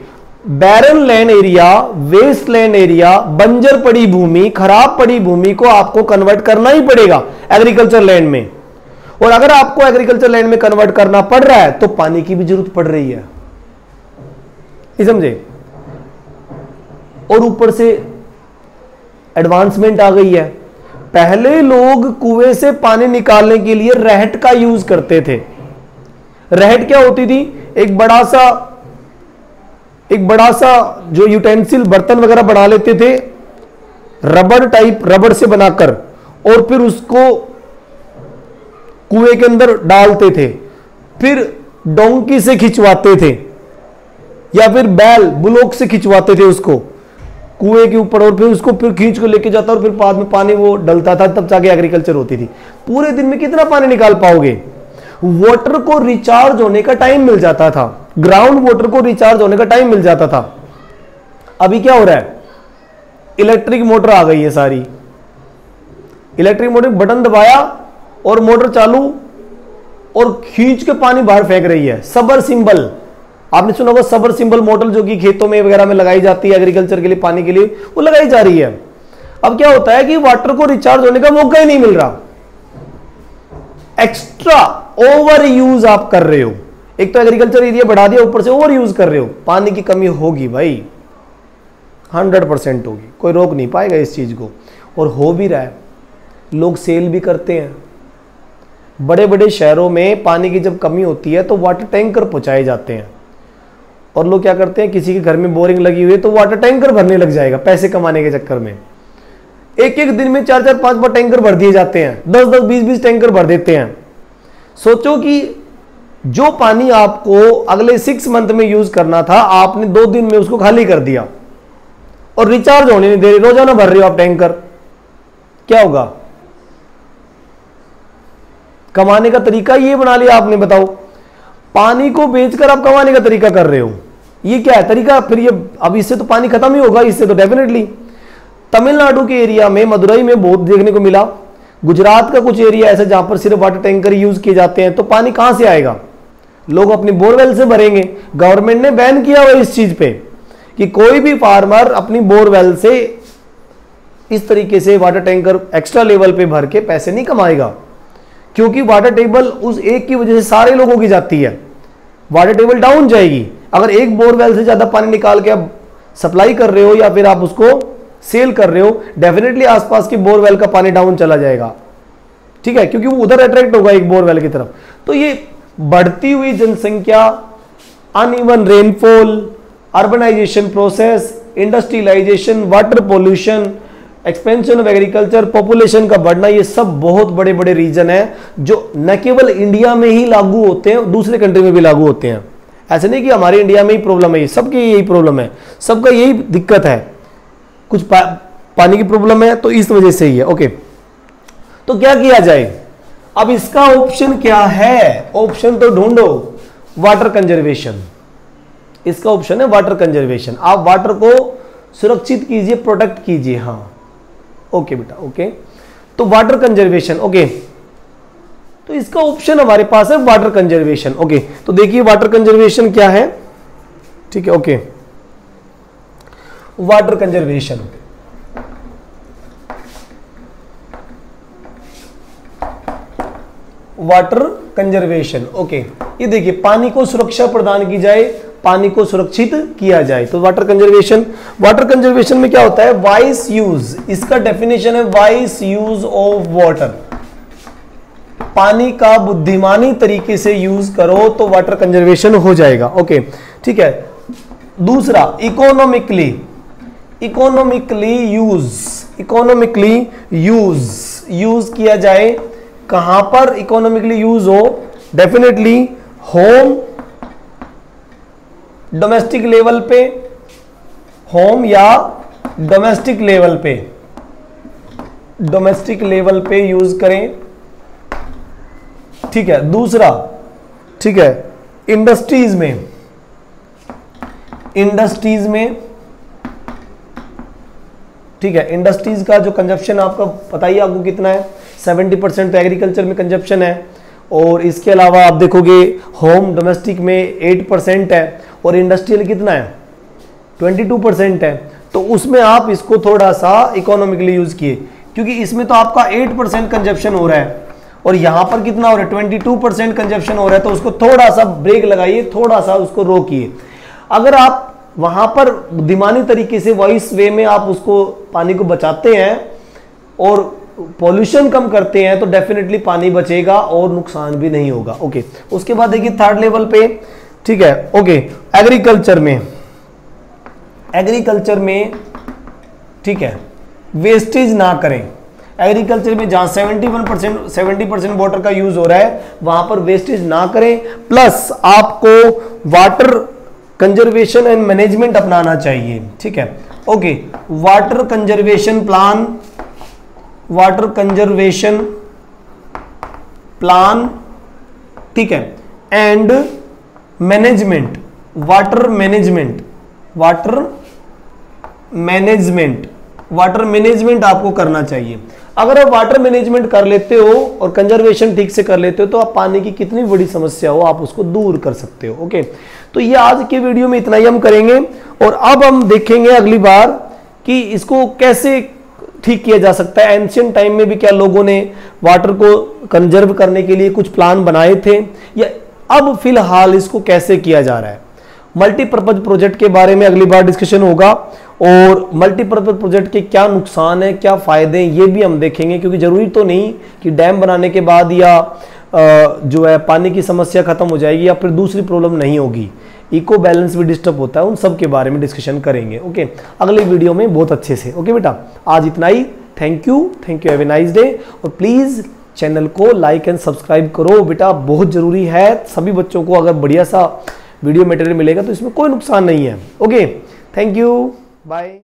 Barren land area, waste land area, बंजर पड़ी भूमि, खराब पड़ी भूमि को आपको कन्वर्ट करना ही पड़ेगा एग्रीकल्चर लैंड में। और अगर आपको एग्रीकल्चर लैंड में कन्वर्ट करना पड़ रहा है तो पानी की भी जरूरत पड़ रही है, समझे। और ऊपर से एडवांसमेंट आ गई है। पहले लोग कुएं से पानी निकालने के लिए रहट का यूज करते थे। रहट क्या होती थी? एक बड़ा सा जो यूटेंसिल बर्तन वगैरह बना लेते थे, रबड़ से बनाकर, और फिर उसको कुएं के अंदर डालते थे, फिर डोंकी से खिंचवाते थे या फिर बैल बुलोक से खिंचवाते थे उसको कुएं के ऊपर, और फिर उसको फिर खींच को लेके जाता और फिर बाद में पानी वो डलता था, तब जाके एग्रीकल्चर होती थी। पूरे दिन में कितना पानी निकाल पाओगे? वाटर को रिचार्ज होने का टाइम मिल जाता था, ग्राउंड वाटर को रिचार्ज होने का टाइम मिल जाता था। अभी क्या हो रहा है? इलेक्ट्रिक मोटर आ गई है सारी। इलेक्ट्रिक मोटर बटन दबाया और मोटर चालू और खींच के पानी बाहर फेंक रही है। सबमर्सिबल, आपने सुना होगा सबमर्सिबल मोटर जो कि खेतों में वगैरह में लगाई जाती है एग्रीकल्चर के लिए, पानी के लिए, वो लगाई जा रही है। अब क्या होता है कि वाटर को रिचार्ज होने का मौका ही नहीं मिल रहा। एक्स्ट्रा ओवर यूज आप कर रहे हो। एक तो एग्रीकल्चर एरिया बढ़ा दिया, ऊपर से ओवर यूज कर रहे हो। पानी की कमी होगी भाई, 100% होगी, कोई रोक नहीं पाएगा इस चीज को। और हो भी रहा है, लोग सेल भी करते हैं। बड़े बड़े शहरों में पानी की जब कमी होती है तो वाटर टैंकर पहुंचाए जाते हैं, और लोग क्या करते हैं, किसी के घर में बोरिंग लगी हुई है तो वाटर टैंकर भरने लग जाएगा पैसे कमाने के चक्कर में। एक एक दिन में 4-4, 5-5 टैंकर भर दिए जाते हैं, 10-10, 20-20 टैंकर भर देते हैं। सोचो कि जो पानी आपको अगले 6 मंथ में यूज करना था, आपने 2 दिन में उसको खाली कर दिया और रिचार्ज होने नहीं दे रहे, रोजाना भर रहे हो आप टैंकर। क्या होगा? कमाने का तरीका ये बना लिया आपने, बताओ। पानी को बेचकर आप कमाने का तरीका कर रहे हो, ये क्या है तरीका? फिर ये अब इससे तो पानी खत्म ही होगा, इससे तो डेफिनेटली। तमिलनाडु के एरिया में, मदुरई में बहुत देखने को मिला। गुजरात का कुछ एरिया ऐसा जहां पर सिर्फ वाटर टैंकर यूज किए जाते हैं, तो पानी कहां से आएगा? लोग अपनी बोरवेल से भरेंगे। गवर्नमेंट ने बैन किया हुआ इस चीज पे कि कोई भी फार्मर अपनी बोरवेल से इस तरीके से वाटर टैंकर एक्स्ट्रा लेवल पे भर के पैसे नहीं कमाएगा, क्योंकि वाटर टेबल उस एक की वजह से सारे लोगों की जाती है, वाटर टेबल डाउन जाएगी। अगर एक बोरवेल से ज्यादा पानी निकाल के आप सप्लाई कर रहे हो या फिर आप उसको सेल कर रहे हो, डेफिनेटली आसपास की बोरवेल का पानी डाउन चला जाएगा, ठीक है, क्योंकि वो उधर अट्रैक्ट होगा एक बोरवेल की तरफ। तो ये बढ़ती हुई जनसंख्या, uneven rainfall, urbanisation process, industrialisation, water pollution, expansion of agriculture, population का बढ़ना, ये सब बहुत बड़े बड़े रीजन है जो न केवल इंडिया में ही लागू होते हैं, दूसरे कंट्री में भी लागू होते हैं। ऐसे नहीं कि हमारे इंडिया में ही प्रॉब्लम है, सबकी यही प्रॉब्लम है, सबका यही दिक्कत है, कुछ पानी की प्रॉब्लम है तो इस वजह से ही है। ओके, तो क्या किया जाए? अब इसका ऑप्शन क्या है? ऑप्शन तो ढूंढो, वाटर कंजर्वेशन। इसका ऑप्शन है वाटर कंजर्वेशन। आप वाटर को सुरक्षित कीजिए, प्रोटेक्ट कीजिए। हाँ, ओके बेटा, ओके। तो वाटर कंजर्वेशन, ओके, तो इसका ऑप्शन हमारे पास है वाटर कंजर्वेशन। ओके, तो देखिए वाटर कंजर्वेशन क्या है, ठीक है। Okay, water conservation, water conservation, okay, ये देखिए पानी को सुरक्षा प्रदान की जाए, पानी को सुरक्षित किया जाए, तो वाटर कंजर्वेशन। वाटर कंजर्वेशन में क्या होता है? वाइस यूज, इसका डेफिनेशन है वाइस यूज ऑफ वाटर, पानी का बुद्धिमानी तरीके से यूज करो तो वाटर कंजर्वेशन हो जाएगा। ओके, ठीक है। दूसरा, economically, economically use, economically use किया जाए। कहां पर इकोनॉमिकली यूज हो? डेफिनेटली होम, डोमेस्टिक लेवल पे, होम या डोमेस्टिक लेवल पे, डोमेस्टिक लेवल पे यूज करें, ठीक है। दूसरा, ठीक है, इंडस्ट्रीज में, इंडस्ट्रीज में, ठीक है, इंडस्ट्रीज का जो कंजप्शन आपका पता ही आपको कितना है, 70% तो एग्रीकल्चर में कंजप्शन है, और इसके अलावा आप देखोगे होम डोमेस्टिक में 8% है, और इंडस्ट्रियल कितना है? 22% है। तो उसमें आप इसको थोड़ा सा इकोनॉमिकली यूज किए, क्योंकि इसमें तो आपका 8% कंजप्शन हो रहा है और यहां पर कितना हो रहा है? 22% कंजप्शन हो रहा है, तो उसको थोड़ा सा ब्रेक लगाइए, थोड़ा सा उसको रोकिए। अगर आप वहां पर बुद्धिमानी तरीके से वॉइस वे में आप उसको पानी को बचाते हैं और पॉल्यूशन कम करते हैं तो डेफिनेटली पानी बचेगा और नुकसान भी नहीं होगा। ओके, उसके बाद देखिए थर्ड लेवल पे, ठीक है। ओके, एग्रीकल्चर में, एग्रीकल्चर में, ठीक है, वेस्टेज ना करें। एग्रीकल्चर में जहां 70% वाटर का यूज हो रहा है वहां पर वेस्टेज ना करें, प्लस आपको वाटर कंजर्वेशन एंड मैनेजमेंट अपनाना चाहिए, ठीक है। Okay, water conservation plan, water conservation plan, ठीक है, and management, water management, water management, water management आपको करना चाहिए। अगर आप वाटर मैनेजमेंट कर लेते हो और कंजर्वेशन ठीक से कर लेते हो तो आप पानी की कितनी बड़ी समस्या हो आप उसको दूर कर सकते हो। ओके, तो ये आज के वीडियो में इतना ही हम करेंगे, और अब हम देखेंगे अगली बार कि इसको कैसे ठीक किया जा सकता है। एंशिएंट टाइम में भी क्या लोगों ने वाटर को कंजर्व करने के लिए कुछ प्लान बनाए थे, या अब फिलहाल इसको कैसे किया जा रहा है। मल्टीपर्पज प्रोजेक्ट के बारे में अगली बार डिस्कशन होगा, और मल्टीपर्पज प्रोजेक्ट के क्या नुकसान है, क्या फायदे हैं, ये भी हम देखेंगे, क्योंकि जरूरी तो नहीं कि डैम बनाने के बाद या जो है पानी की समस्या खत्म हो जाएगी या फिर दूसरी प्रॉब्लम नहीं होगी, इको बैलेंस भी डिस्टर्ब होता है, उन सब के बारे में डिस्कशन करेंगे। ओके, अगले वीडियो में बहुत अच्छे से। ओके बेटा, आज इतना ही। Thank you, have a nice day, और प्लीज चैनल को लाइक एंड सब्सक्राइब करो बेटा, बहुत जरूरी है। सभी बच्चों को अगर बढ़िया सा वीडियो मटेरियल मिलेगा तो इसमें कोई नुकसान नहीं है। Okay, thank you, bye.